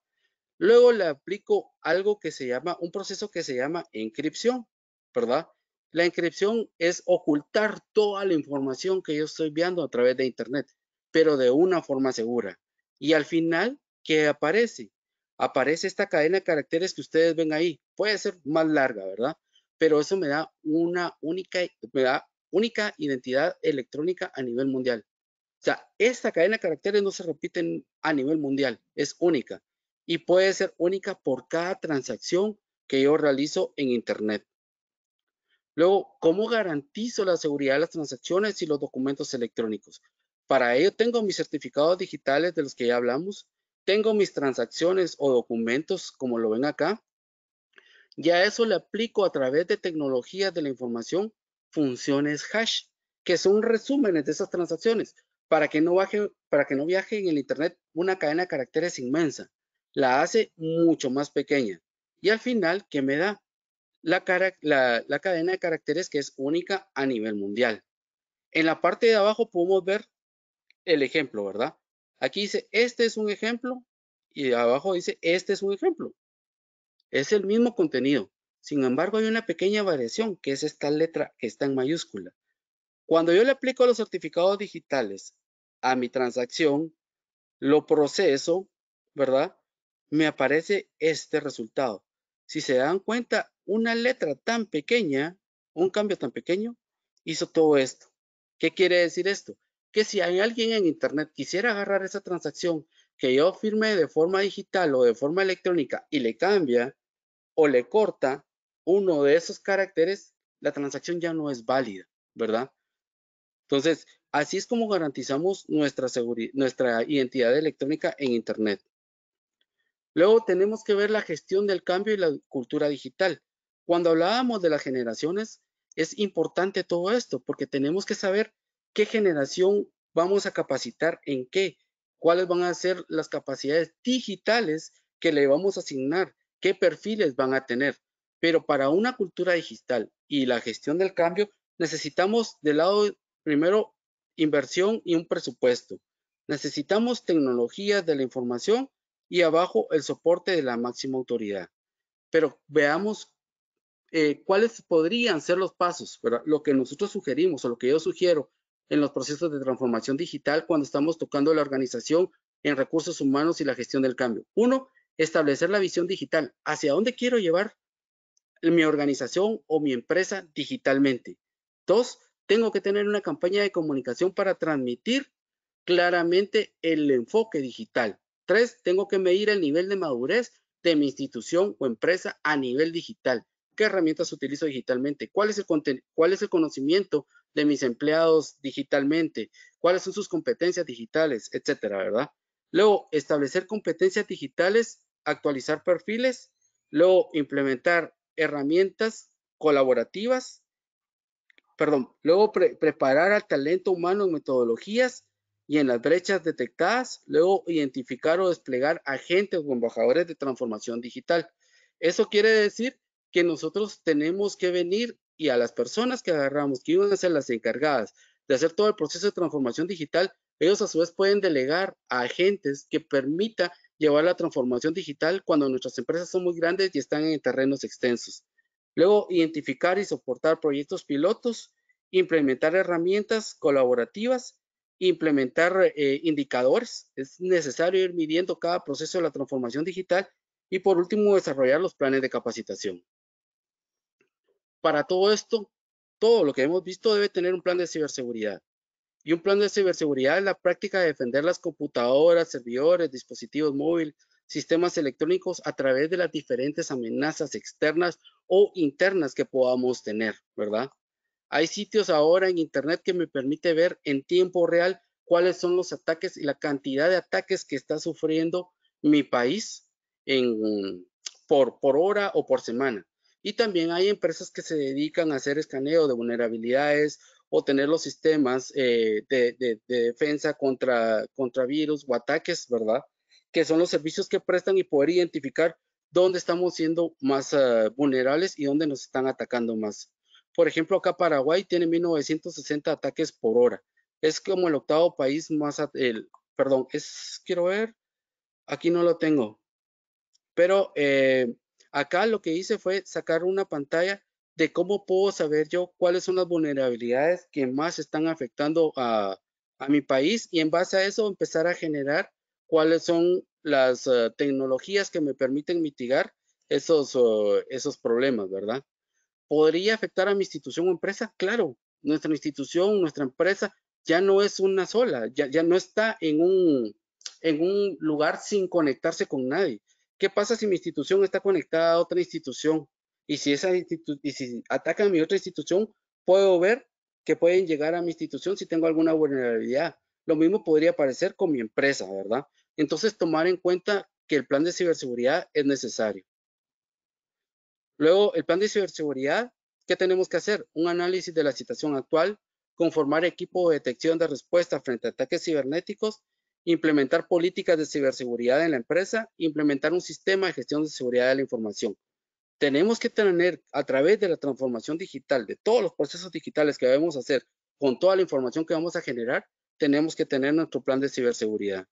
Luego le aplico algo que se llama, un proceso que se llama encripción, ¿verdad? La encripción es ocultar toda la información que yo estoy viendo a través de Internet, pero de una forma segura. Y al final, ¿qué aparece? Aparece esta cadena de caracteres que ustedes ven ahí. Puede ser más larga, ¿verdad? Pero eso me da una única identidad electrónica a nivel mundial. O sea, esta cadena de caracteres no se repite a nivel mundial, es única y puede ser única por cada transacción que yo realizo en Internet. Luego, ¿cómo garantizo la seguridad de las transacciones y los documentos electrónicos? Para ello tengo mis certificados digitales de los que ya hablamos, tengo mis transacciones o documentos, como lo ven acá, y a eso le aplico a través de tecnologías de la información funciones hash, que son resúmenes de esas transacciones, para que no viaje en el Internet una cadena de caracteres inmensa. La hace mucho más pequeña. Y al final, ¿qué me da? La cadena de caracteres que es única a nivel mundial. En la parte de abajo podemos ver el ejemplo, ¿verdad? Aquí dice, este es un ejemplo, y abajo dice, este es un ejemplo. Es el mismo contenido. Sin embargo, hay una pequeña variación, que es esta letra que está en mayúscula. Cuando yo le aplico los certificados digitales a mi transacción, lo proceso, ¿verdad? Me aparece este resultado. Si se dan cuenta, una letra tan pequeña, un cambio tan pequeño, hizo todo esto. ¿Qué quiere decir esto? Que si hay alguien en Internet quisiera agarrar esa transacción que yo firmé de forma digital o de forma electrónica y le cambia o le corta uno de esos caracteres, la transacción ya no es válida, ¿verdad? Entonces, así es como garantizamos nuestra identidad electrónica en Internet. Luego tenemos que ver la gestión del cambio y la cultura digital. Cuando hablábamos de las generaciones, es importante todo esto porque tenemos que saber qué generación vamos a capacitar en qué, cuáles van a ser las capacidades digitales que le vamos a asignar, qué perfiles van a tener. Pero para una cultura digital y la gestión del cambio, necesitamos del lado primero inversión y un presupuesto. Necesitamos tecnologías de la información y abajo el soporte de la máxima autoridad. Pero veamos cuáles podrían ser los pasos, ¿verdad? Lo que nosotros sugerimos o lo que yo sugiero en los procesos de transformación digital cuando estamos tocando la organización en recursos humanos y la gestión del cambio. Uno, establecer la visión digital. ¿Hacia dónde quiero llevar mi organización o mi empresa digitalmente? Dos, tengo que tener una campaña de comunicación para transmitir claramente el enfoque digital. Tres, tengo que medir el nivel de madurez de mi institución o empresa a nivel digital. ¿Qué herramientas utilizo digitalmente? ¿Cuál es el conocimiento de mis empleados digitalmente? ¿Cuáles son sus competencias digitales? Etcétera, ¿verdad? Luego, establecer competencias digitales, actualizar perfiles, luego implementar herramientas colaborativas, luego preparar al talento humano en metodologías y en las brechas detectadas, luego identificar o desplegar agentes o embajadores de transformación digital. Eso quiere decir que nosotros tenemos que venir y a las personas que agarramos, que iban a ser las encargadas de hacer todo el proceso de transformación digital, ellos a su vez pueden delegar a agentes que permita llevar la transformación digital cuando nuestras empresas son muy grandes y están en terrenos extensos. Luego, identificar y soportar proyectos pilotos, implementar herramientas colaborativas, implementar indicadores. Es necesario ir midiendo cada proceso de la transformación digital y por último, desarrollar los planes de capacitación. Para todo esto, todo lo que hemos visto debe tener un plan de ciberseguridad. Y un plan de ciberseguridad es la práctica de defender las computadoras, servidores, dispositivos móviles, sistemas electrónicos a través de las diferentes amenazas externas o internas que podamos tener, ¿verdad? Hay sitios ahora en Internet que me permite ver en tiempo real cuáles son los ataques y la cantidad de ataques que está sufriendo mi país por hora o por semana. Y también hay empresas que se dedican a hacer escaneo de vulnerabilidades o tener los sistemas de defensa contra virus o ataques, ¿verdad? Que son los servicios que prestan y poder identificar dónde estamos siendo más vulnerables y dónde nos están atacando más. Por ejemplo, acá Paraguay tiene 1960 ataques por hora. Es como el octavo país más, perdón, quiero ver, aquí no lo tengo. Pero acá lo que hice fue sacar una pantalla de cómo puedo saber yo cuáles son las vulnerabilidades que más están afectando a mi país y en base a eso empezar a generar cuáles son las tecnologías que me permiten mitigar esos problemas, ¿verdad? ¿Podría afectar a mi institución o empresa? Claro, nuestra institución, nuestra empresa ya no es una sola, ya no está en un lugar sin conectarse con nadie. ¿Qué pasa si mi institución está conectada a otra institución? Y si atacan a mi otra institución, puedo ver que pueden llegar a mi institución si tengo alguna vulnerabilidad. Lo mismo podría parecer con mi empresa, ¿verdad? Entonces, tomar en cuenta que el plan de ciberseguridad es necesario. Luego, el plan de ciberseguridad, ¿qué tenemos que hacer? Un análisis de la situación actual, conformar equipo de detección de respuesta frente a ataques cibernéticos, implementar políticas de ciberseguridad en la empresa, implementar un sistema de gestión de seguridad de la información. Tenemos que tener, a través de la transformación digital, de todos los procesos digitales que debemos hacer, con toda la información que vamos a generar, tenemos que tener nuestro plan de ciberseguridad.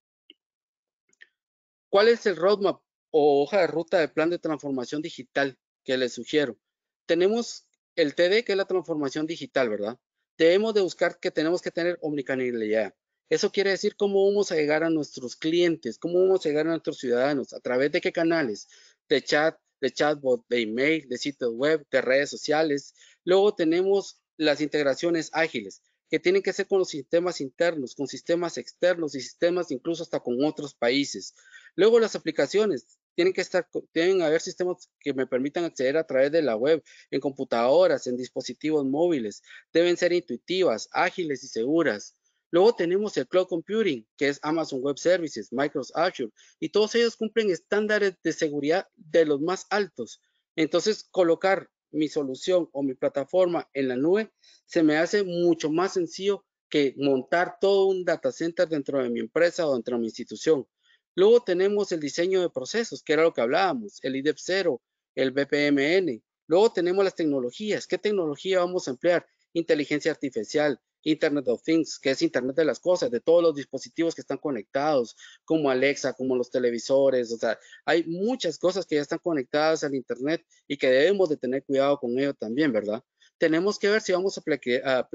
¿Cuál es el roadmap o hoja de ruta del plan de transformación digital que les sugiero? Tenemos el TD, que es la transformación digital, ¿verdad? Debemos de buscar que tenemos que tener omnicanalidad. Eso quiere decir cómo vamos a llegar a nuestros clientes, cómo vamos a llegar a nuestros ciudadanos, a través de qué canales, de chat, de chatbot, de email, de sitios web, de redes sociales. Luego tenemos las integraciones ágiles, que tienen que ser con los sistemas internos, con sistemas externos y sistemas incluso hasta con otros países. Luego las aplicaciones tienen que haber sistemas que me permitan acceder a través de la web, en computadoras, en dispositivos móviles. Deben ser intuitivas, ágiles y seguras. Luego tenemos el cloud computing, que es Amazon Web Services, Microsoft Azure, y todos ellos cumplen estándares de seguridad de los más altos. Entonces, colocar mi solución o mi plataforma en la nube se me hace mucho más sencillo que montar todo un data center dentro de mi empresa o dentro de mi institución. Luego tenemos el diseño de procesos, que era lo que hablábamos, el IDEP 0, el BPMN. Luego tenemos las tecnologías. ¿Qué tecnología vamos a emplear? Inteligencia artificial, Internet of Things, que es Internet de las cosas, de todos los dispositivos que están conectados, como Alexa, como los televisores. O sea, hay muchas cosas que ya están conectadas al Internet y que debemos de tener cuidado con ello también, ¿verdad? Tenemos que ver si vamos a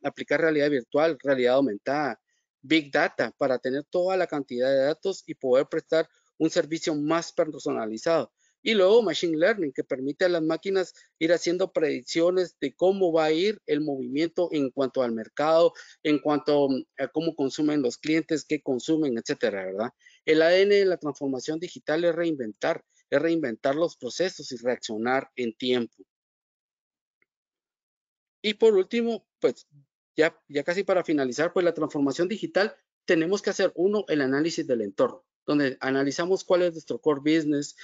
aplicar realidad virtual, realidad aumentada, Big Data, para tener toda la cantidad de datos y poder prestar un servicio más personalizado. Y luego Machine Learning, que permite a las máquinas ir haciendo predicciones de cómo va a ir el movimiento en cuanto al mercado, en cuanto a cómo consumen los clientes, qué consumen, etcétera, ¿verdad? El ADN de la transformación digital es reinventar los procesos y reaccionar en tiempo. Y por último, pues ya casi para finalizar, pues la transformación digital, tenemos que hacer el análisis del entorno, donde analizamos cuál es nuestro core business,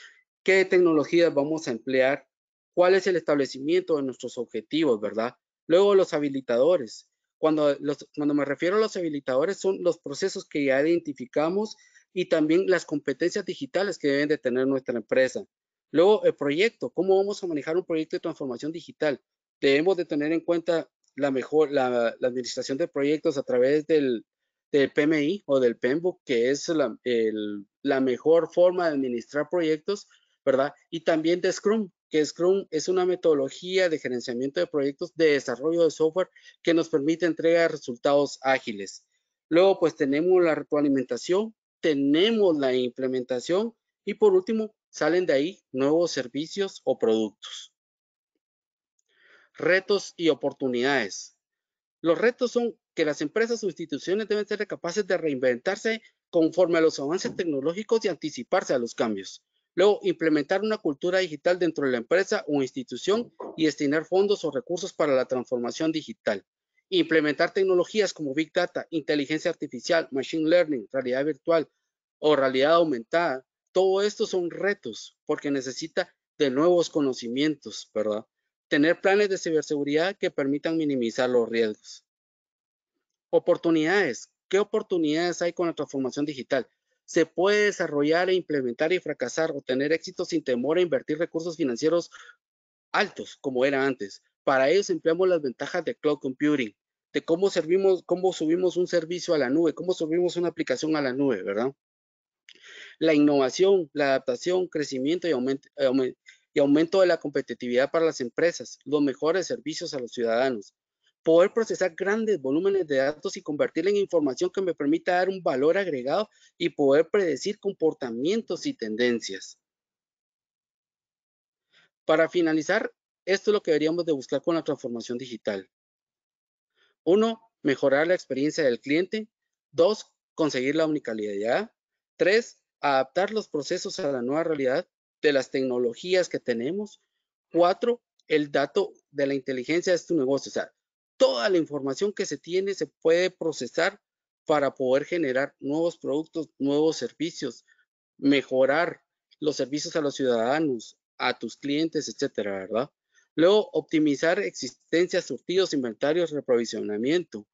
qué tecnologías vamos a emplear, cuál es el establecimiento de nuestros objetivos, ¿verdad? Luego los habilitadores. Cuando me refiero a los habilitadores, son los procesos que ya identificamos y también las competencias digitales que deben de tener nuestra empresa. Luego el proyecto, cómo vamos a manejar un proyecto de transformación digital. Debemos de tener en cuenta la administración de proyectos a través del PMI o del PMBOK, que es la mejor forma de administrar proyectos, ¿verdad? Y también de Scrum, que Scrum es una metodología de gerenciamiento de proyectos de desarrollo de software que nos permite entregar resultados ágiles. Luego, pues tenemos la retroalimentación, tenemos la implementación y por último, salen de ahí nuevos servicios o productos. Retos y oportunidades. Los retos son que las empresas o instituciones deben ser capaces de reinventarse conforme a los avances tecnológicos y anticiparse a los cambios. Luego, implementar una cultura digital dentro de la empresa o institución y destinar fondos o recursos para la transformación digital. Implementar tecnologías como Big Data, inteligencia artificial, Machine Learning, realidad virtual o realidad aumentada. Todo esto son retos porque necesita de nuevos conocimientos, ¿verdad? Tener planes de ciberseguridad que permitan minimizar los riesgos. Oportunidades. ¿Qué oportunidades hay con la transformación digital? Se puede desarrollar e implementar y fracasar o tener éxito sin temor a invertir recursos financieros altos como era antes. Para ello empleamos las ventajas de cloud computing, de cómo subimos un servicio a la nube, cómo subimos una aplicación a la nube, ¿verdad? La innovación, la adaptación, crecimiento y aumento de la competitividad para las empresas, los mejores servicios a los ciudadanos. Poder procesar grandes volúmenes de datos y convertirla en información que me permita dar un valor agregado y poder predecir comportamientos y tendencias. Para finalizar, esto es lo que deberíamos de buscar con la transformación digital. 1, mejorar la experiencia del cliente. 2, conseguir la omnicanalidad. 3, adaptar los procesos a la nueva realidad de las tecnologías que tenemos. 4, el dato de la inteligencia es tu negocio. O sea, toda la información que se tiene se puede procesar para poder generar nuevos productos, nuevos servicios, mejorar los servicios a los ciudadanos, a tus clientes, etcétera, ¿verdad? Luego, optimizar existencias, surtidos, inventarios, reprovisionamiento.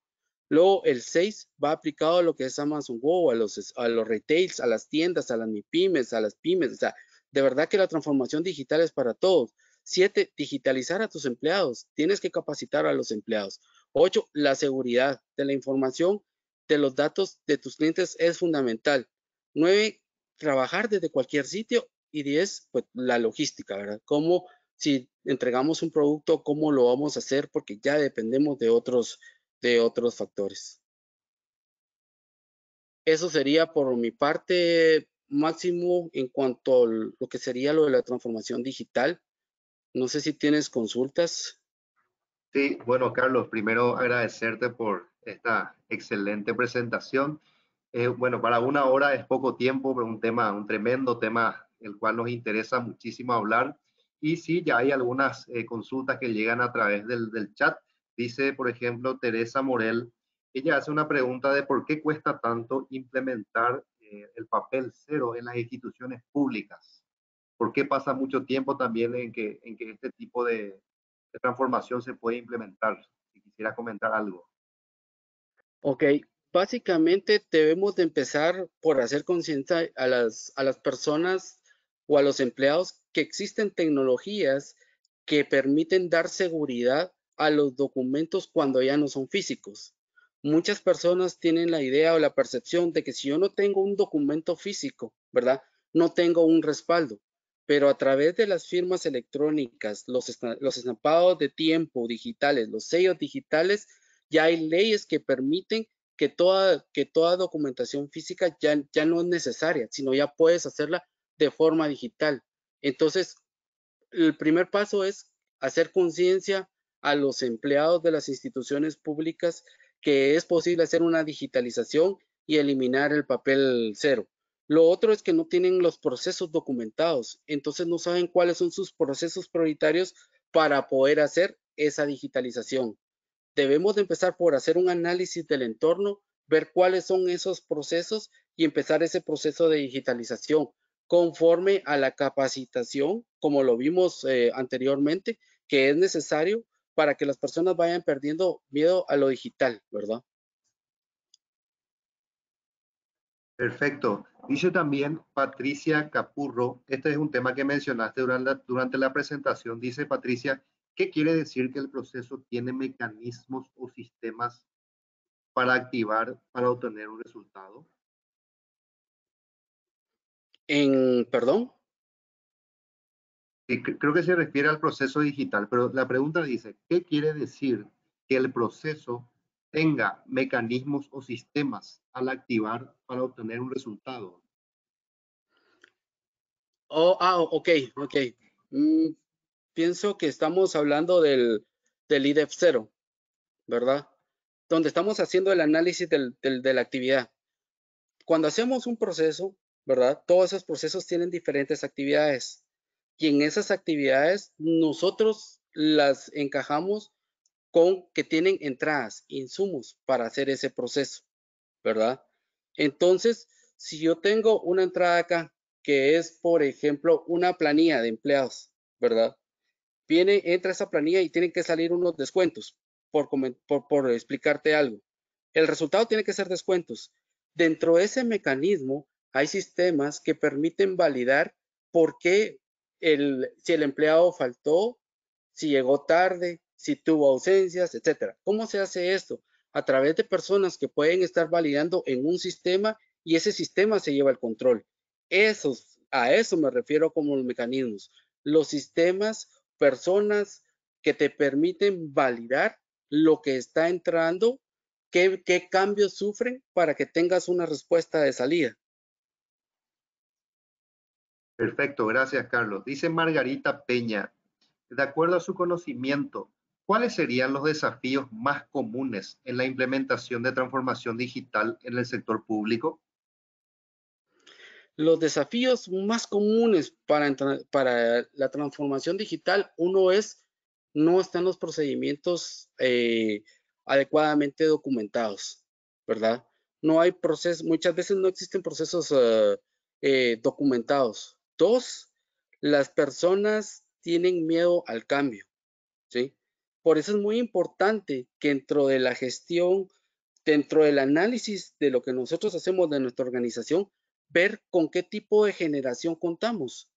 Luego, el 6 va aplicado a lo que es Amazon Go, a los retails, a las tiendas, a las MIPYMES, a las pymes. O sea, de verdad que la transformación digital es para todos. 7, digitalizar a tus empleados. Tienes que capacitar a los empleados. 8, la seguridad de la información de los datos de tus clientes es fundamental. 9, trabajar desde cualquier sitio. Y 10, pues la logística, ¿verdad? Cómo, si entregamos un producto, cómo lo vamos a hacer, porque ya dependemos de otros factores. Eso sería por mi parte, Máximo, en cuanto a lo que sería lo de la transformación digital. No sé si tienes consultas. Sí, bueno, Carlos, primero agradecerte por esta excelente presentación. Bueno, para una hora es poco tiempo, pero un tremendo tema, el cual nos interesa muchísimo hablar. Y sí, ya hay algunas consultas que llegan a través del chat. Dice, por ejemplo, Teresa Morel, ella hace una pregunta de por qué cuesta tanto implementar el papel cero en las instituciones públicas. ¿Por qué pasa mucho tiempo también en que este tipo de transformación se puede implementar? Si quisiera comentar algo. Ok, básicamente debemos de empezar por hacer conciencia a las personas o a los empleados que existen tecnologías que permiten dar seguridad a los documentos cuando ya no son físicos. Muchas personas tienen la idea o la percepción de que si yo no tengo un documento físico, ¿verdad? No tengo un respaldo, pero a través de las firmas electrónicas, los estampados de tiempo digitales, los sellos digitales, ya hay leyes que permiten que toda documentación física ya no es necesaria, sino ya puedes hacerla de forma digital. Entonces, el primer paso es hacer conciencia a los empleados de las instituciones públicas que es posible hacer una digitalización y eliminar el papel cero. Lo otro es que no tienen los procesos documentados, entonces no saben cuáles son sus procesos prioritarios para poder hacer esa digitalización. Debemos de empezar por hacer un análisis del entorno, ver cuáles son esos procesos y empezar ese proceso de digitalización conforme a la capacitación, como lo vimos anteriormente, que es necesario para que las personas vayan perdiendo miedo a lo digital, ¿verdad? Perfecto. Dice también Patricia Capurro, este es un tema que mencionaste durante la presentación. Dice Patricia, ¿qué quiere decir que el proceso tiene mecanismos o sistemas para activar, para obtener un resultado? ¿Perdón? Creo que se refiere al proceso digital, pero la pregunta dice, ¿qué quiere decir que el proceso tenga mecanismos o sistemas al activar para obtener un resultado? Ok. Pienso que estamos hablando del IDEF 0, ¿verdad? Donde estamos haciendo el análisis de la actividad. Cuando hacemos un proceso, ¿verdad? Todos esos procesos tienen diferentes actividades. Y en esas actividades nosotros las encajamos con que tienen entradas, insumos para hacer ese proceso, ¿verdad? Entonces, si yo tengo una entrada acá, que es, por ejemplo, una planilla de empleados, ¿verdad? Entra esa planilla y tienen que salir unos descuentos por explicarte algo. El resultado tiene que ser descuentos. Dentro de ese mecanismo hay sistemas que permiten validar por qué si el empleado faltó, si llegó tarde, si tuvo ausencias, etcétera. ¿Cómo se hace esto? A través de personas que pueden estar validando en un sistema y ese sistema se lleva el control. A eso me refiero como los mecanismos. Los sistemas, personas que te permiten validar lo que está entrando, qué cambios sufren para que tengas una respuesta de salida. Perfecto, gracias Carlos. Dice Margarita Peña, de acuerdo a su conocimiento, ¿cuáles serían los desafíos más comunes en la implementación de transformación digital en el sector público? Los desafíos más comunes para la transformación digital, uno es no están los procedimientos adecuadamente documentados, ¿verdad? No hay procesos, muchas veces no existen procesos documentados. Dos, las personas tienen miedo al cambio, ¿sí? Por eso es muy importante que dentro de la gestión, dentro del análisis de lo que nosotros hacemos de nuestra organización, ver con qué tipo de generación contamos,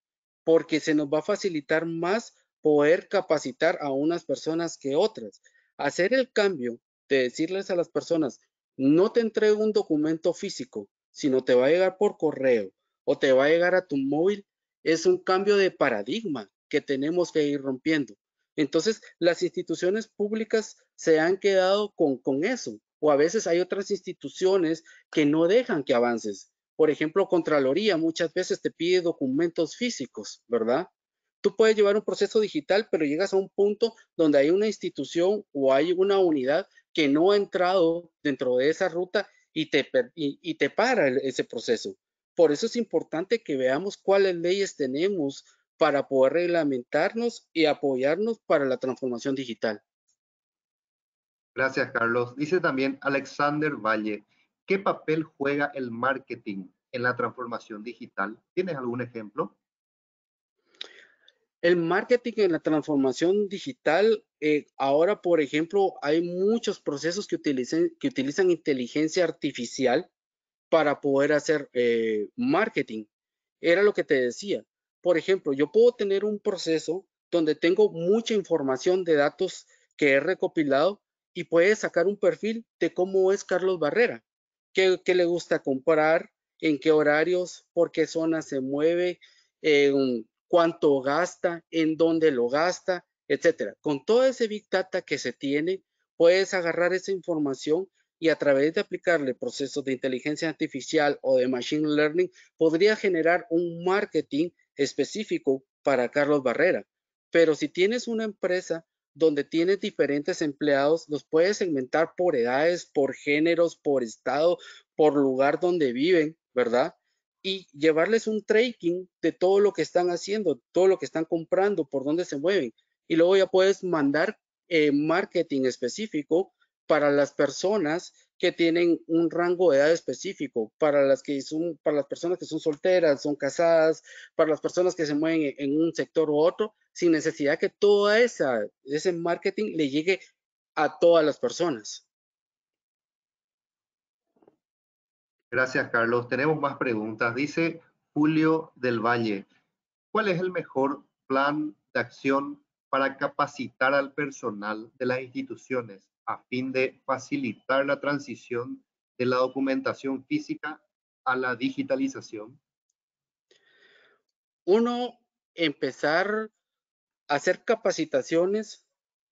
porque se nos va a facilitar más poder capacitar a unas personas que otras. Hacer el cambio de decirles a las personas, no te entrego un documento físico, sino te va a llegar por correo o te va a llegar a tu móvil, es un cambio de paradigma que tenemos que ir rompiendo. Entonces, las instituciones públicas se han quedado con eso, o a veces hay otras instituciones que no dejan que avances. Por ejemplo, Contraloría muchas veces te pide documentos físicos, ¿verdad? Tú puedes llevar un proceso digital, pero llegas a un punto donde hay una institución o hay una unidad que no ha entrado dentro de esa ruta y te para ese proceso. Por eso es importante que veamos cuáles leyes tenemos para poder reglamentarnos y apoyarnos para la transformación digital. Gracias, Carlos. Dice también Alexander Valle, ¿qué papel juega el marketing en la transformación digital? ¿Tienes algún ejemplo? El marketing en la transformación digital, ahora, por ejemplo, hay muchos procesos que utilizan inteligencia artificial para poder hacer marketing. Era lo que te decía. Por ejemplo, yo puedo tener un proceso donde tengo mucha información de datos que he recopilado y puedes sacar un perfil de cómo es Carlos Barrera, qué le gusta comprar, en qué horarios, por qué zona se mueve, cuánto gasta, en dónde lo gasta, etcétera. Con todo ese Big Data que se tiene, puedes agarrar esa información y a través de aplicarle procesos de inteligencia artificial o de machine learning, podría generar un marketing específico para Carlos Barrera. Pero si tienes una empresa donde tienes diferentes empleados, los puedes segmentar por edades, por géneros, por estado, por lugar donde viven, ¿verdad? Y llevarles un tracking de todo lo que están haciendo, todo lo que están comprando, por dónde se mueven. Y luego ya puedes mandar marketing específico para las personas que tienen un rango de edad específico, para las personas que son solteras, son casadas, para las personas que se mueven en un sector u otro, sin necesidad que todo ese marketing le llegue a todas las personas. Gracias, Carlos. Tenemos más preguntas. Dice Julio del Valle, ¿cuál es el mejor plan de acción para capacitar al personal de las instituciones a fin de facilitar la transición de la documentación física a la digitalización? Uno, empezar a hacer capacitaciones,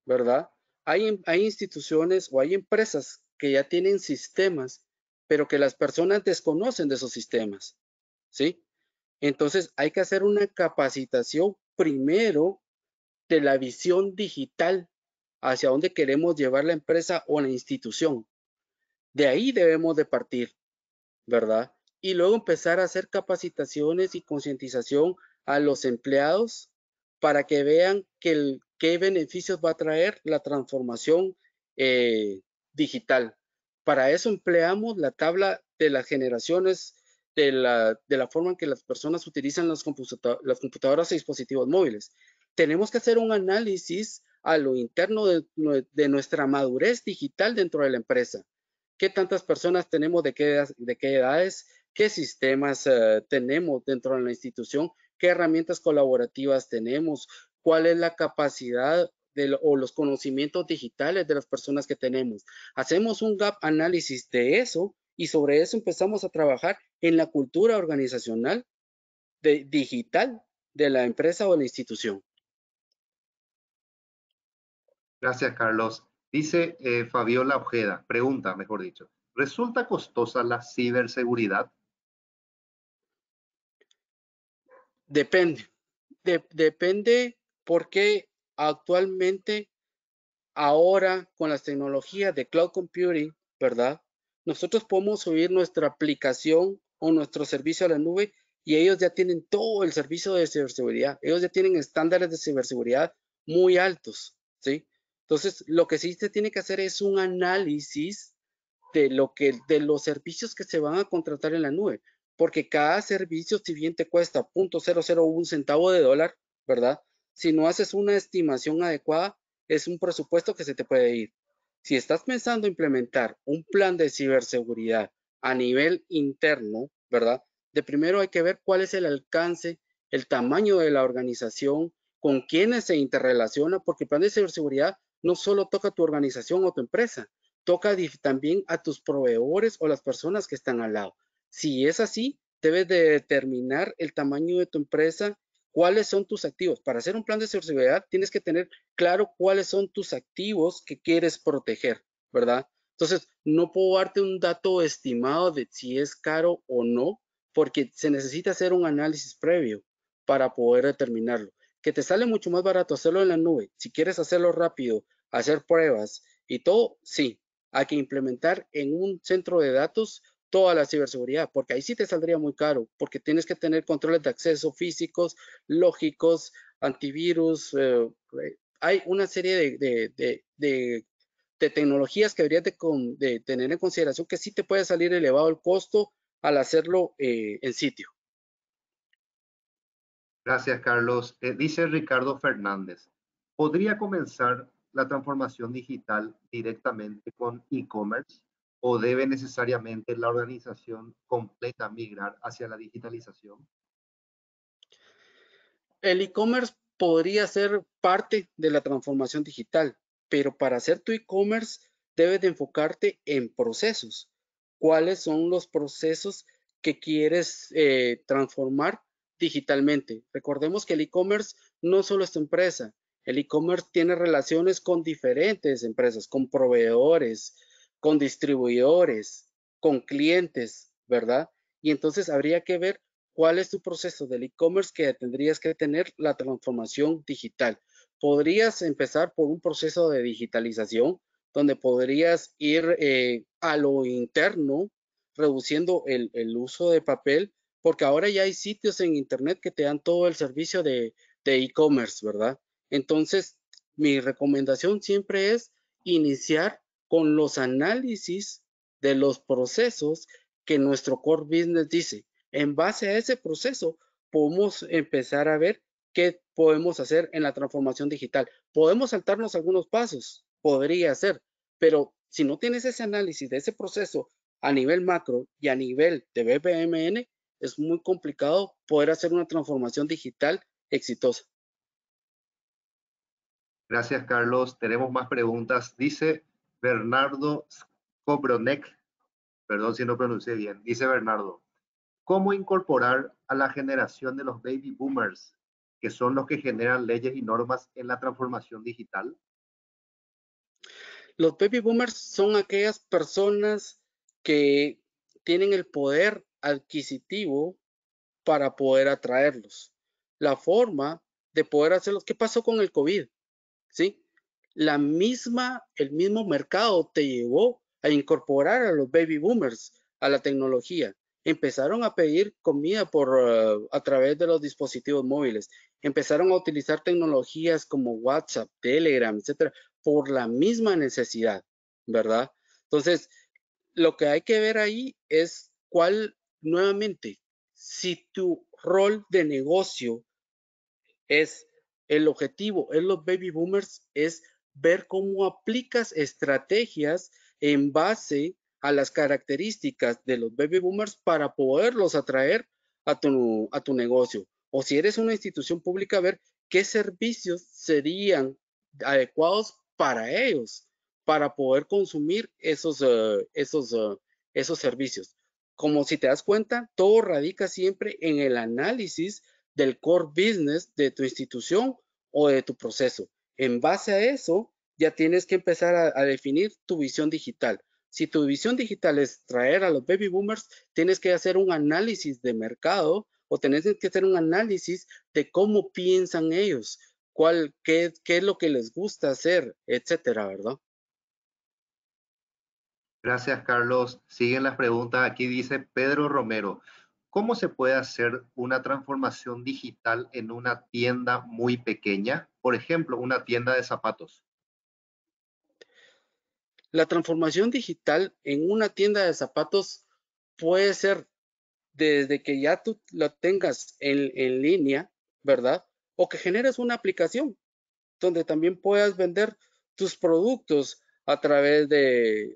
¿verdad? Hay instituciones o hay empresas que ya tienen sistemas, pero que las personas desconocen de esos sistemas, ¿sí? Entonces hay que hacer una capacitación primero de la visión digital hacia dónde queremos llevar la empresa o la institución. De ahí debemos de partir, ¿verdad? Y luego empezar a hacer capacitaciones y concientización a los empleados para que vean qué beneficios va a traer la transformación digital. Para eso empleamos la tabla de las generaciones de la forma en que las personas utilizan las computadoras y dispositivos móviles. tenemos que hacer un análisis a lo interno de nuestra madurez digital dentro de la empresa. ¿Qué tantas personas tenemos, de qué edades, qué sistemas tenemos dentro de la institución, qué herramientas colaborativas tenemos, cuál es la capacidad o los conocimientos digitales de las personas que tenemos? Hacemos un gap análisis de eso y sobre eso empezamos a trabajar en la cultura organizacional digital de la empresa o la institución. Gracias, Carlos. Dice Fabiola Ojeda, pregunta, mejor dicho, ¿resulta costosa la ciberseguridad? Depende. Depende porque actualmente, ahora con las tecnologías de cloud computing, ¿verdad? Nosotros podemos subir nuestra aplicación o nuestro servicio a la nube y ellos ya tienen todo el servicio de ciberseguridad. Ellos ya tienen estándares de ciberseguridad muy altos, ¿sí? Entonces, lo que sí se tiene que hacer es un análisis de los servicios que se van a contratar en la nube, porque cada servicio, si bien te cuesta $0.001 centavo de dólar, ¿verdad? Si no haces una estimación adecuada, es un presupuesto que se te puede ir. Si estás pensando implementar un plan de ciberseguridad a nivel interno, ¿verdad? De primero hay que ver cuál es el alcance, el tamaño de la organización, con quiénes se interrelaciona, porque el plan de ciberseguridad no solo toca tu organización o tu empresa, toca también a tus proveedores o las personas que están al lado. Si es así, debes de determinar el tamaño de tu empresa, cuáles son tus activos. Para hacer un plan de ciberseguridad tienes que tener claro cuáles son tus activos que quieres proteger, ¿verdad? Entonces, no puedo darte un dato estimado de si es caro o no, porque se necesita hacer un análisis previo para poder determinarlo. Que te sale mucho más barato hacerlo en la nube. Si quieres hacerlo rápido, hacer pruebas y todo, sí. Hay que implementar en un centro de datos toda la ciberseguridad, porque ahí sí te saldría muy caro, porque tienes que tener controles de acceso físicos, lógicos, antivirus. Hay una serie de tecnologías que deberías de tener en consideración que sí te puede salir elevado el costo al hacerlo en sitio. Gracias, Carlos. Dice Ricardo Fernández, ¿podría comenzar la transformación digital directamente con e-commerce o debe necesariamente la organización completa migrar hacia la digitalización? El e-commerce podría ser parte de la transformación digital, pero para hacer tu e-commerce debes de enfocarte en procesos. ¿Cuáles son los procesos que quieres transformar digitalmente? Recordemos que el e-commerce no solo es tu empresa. El e-commerce tiene relaciones con diferentes empresas, con proveedores, con distribuidores, con clientes, ¿verdad? Y entonces habría que ver cuál es tu proceso del e-commerce que tendrías que tener la transformación digital. Podrías empezar por un proceso de digitalización donde podrías ir a lo interno, reduciendo el uso de papel, porque ahora ya hay sitios en internet que te dan todo el servicio de e-commerce, ¿verdad? Entonces, mi recomendación siempre es iniciar con los análisis de los procesos que nuestro core business dice. En base a ese proceso, podemos empezar a ver qué podemos hacer en la transformación digital. Podemos saltarnos algunos pasos, podría ser, pero si no tienes ese análisis de ese proceso a nivel macro y a nivel de BPMN, es muy complicado poder hacer una transformación digital exitosa. Gracias, Carlos. Tenemos más preguntas. Dice Bernardo Skobronek, perdón si no pronuncié bien, dice Bernardo, ¿cómo incorporar a la generación de los baby boomers, que son los que generan leyes y normas en la transformación digital? Los baby boomers son aquellas personas que tienen el poder adquisitivo para poder atraerlos. La forma de poder hacerlos, ¿qué pasó con el COVID? ¿Sí? El mismo mercado te llevó a incorporar a los baby boomers a la tecnología. Empezaron a pedir comida a través de los dispositivos móviles. Empezaron a utilizar tecnologías como WhatsApp, Telegram, etcétera, por la misma necesidad, ¿verdad? Entonces, lo que hay que ver ahí es nuevamente, si tu rol de negocio es el objetivo en los baby boomers es ver cómo aplicas estrategias en base a las características de los baby boomers para poderlos atraer a tu negocio. O si eres una institución pública, ver qué servicios serían adecuados para ellos, para poder consumir esos servicios. Como si te das cuenta, todo radica siempre en el análisis del core business de tu institución o de tu proceso. En base a eso, ya tienes que empezar a definir tu visión digital. Si tu visión digital es traer a los baby boomers, tienes que hacer un análisis de mercado o tienes que hacer un análisis de cómo piensan ellos, qué es lo que les gusta hacer, etcétera, ¿verdad? Gracias, Carlos. Siguen las preguntas. Aquí dice Pedro Romero. ¿Cómo se puede hacer una transformación digital en una tienda muy pequeña? Por ejemplo, una tienda de zapatos. La transformación digital en una tienda de zapatos puede ser desde que ya tú la tengas en línea, ¿verdad? O que generes una aplicación donde también puedas vender tus productos a través del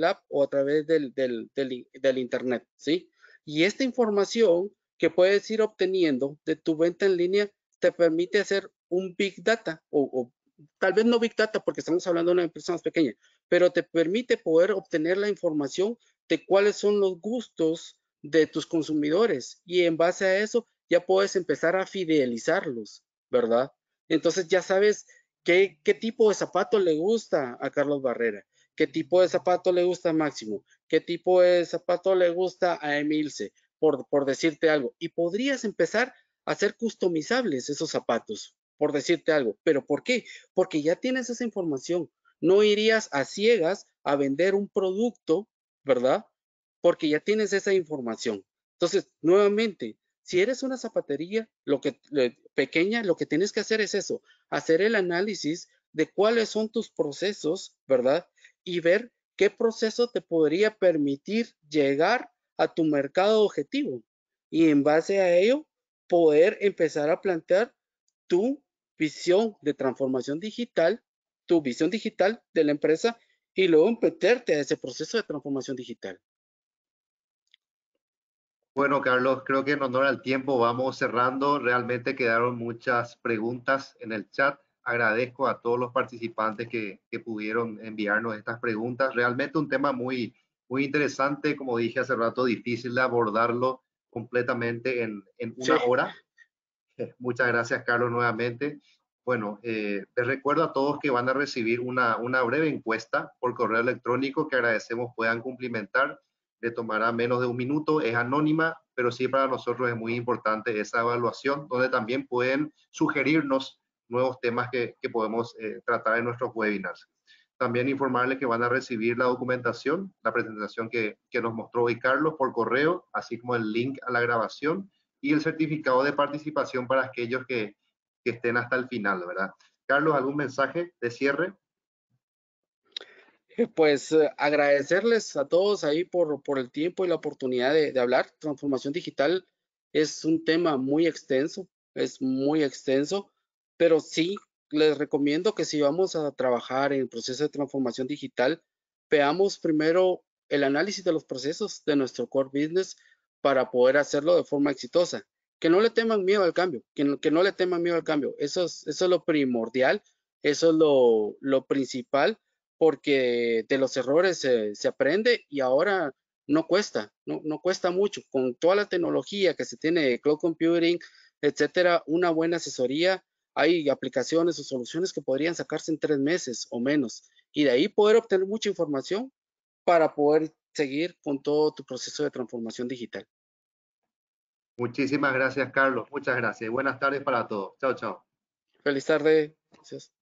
app o a través del internet, ¿sí? Y esta información que puedes ir obteniendo de tu venta en línea te permite hacer un Big Data o tal vez no Big Data porque estamos hablando de una empresa más pequeña, pero te permite poder obtener la información de cuáles son los gustos de tus consumidores y en base a eso ya puedes empezar a fidelizarlos, ¿verdad? Entonces ya sabes qué tipo de zapato le gusta a Carlos Barrera, qué tipo de zapato le gusta a Máximo, qué tipo de zapato le gusta a Emilce, por decirte algo. Y podrías empezar a hacer customizables esos zapatos, por decirte algo. ¿Pero por qué? Porque ya tienes esa información. No irías a ciegas a vender un producto, ¿verdad? Porque ya tienes esa información. Entonces, nuevamente, si eres una zapatería pequeña, lo que tienes que hacer es eso, hacer el análisis de cuáles son tus procesos, ¿verdad? Y ver qué proceso te podría permitir llegar a tu mercado objetivo. Y en base a ello, poder empezar a plantear tu visión de transformación digital, tu visión digital de la empresa y luego meterte a ese proceso de transformación digital. Bueno, Carlos, creo que en honor al tiempo vamos cerrando. Realmente quedaron muchas preguntas en el chat. Agradezco a todos los participantes que pudieron enviarnos estas preguntas. Realmente un tema muy, muy interesante, como dije hace rato, difícil de abordarlo completamente en una hora. Muchas gracias, Carlos, nuevamente. Bueno, les recuerdo a todos que van a recibir una breve encuesta por correo electrónico que agradecemos puedan cumplimentar. Le tomará menos de un minuto, es anónima, pero sí para nosotros es muy importante esa evaluación, donde también pueden sugerirnos nuevos temas que podemos tratar en nuestros webinars. También informarles que van a recibir la documentación, la presentación que nos mostró hoy Carlos por correo, así como el link a la grabación y el certificado de participación para aquellos que estén hasta el final, ¿verdad? Carlos, ¿algún mensaje de cierre? Pues agradecerles a todos ahí por el tiempo y la oportunidad de hablar. Transformación digital es un tema muy extenso, pero sí les recomiendo que si vamos a trabajar en el proceso de transformación digital, veamos primero el análisis de los procesos de nuestro core business para poder hacerlo de forma exitosa. Que no le teman miedo al cambio, que no le teman miedo al cambio. Eso es lo primordial, eso es lo principal porque de los errores se aprende y ahora no cuesta, no cuesta mucho. Con toda la tecnología que se tiene de cloud computing, etcétera, una buena asesoría, hay aplicaciones o soluciones que podrían sacarse en 3 meses o menos y de ahí poder obtener mucha información para poder seguir con todo tu proceso de transformación digital. Muchísimas gracias, Carlos. Muchas gracias. Buenas tardes para todos. Chao, chao. Feliz tarde. Gracias.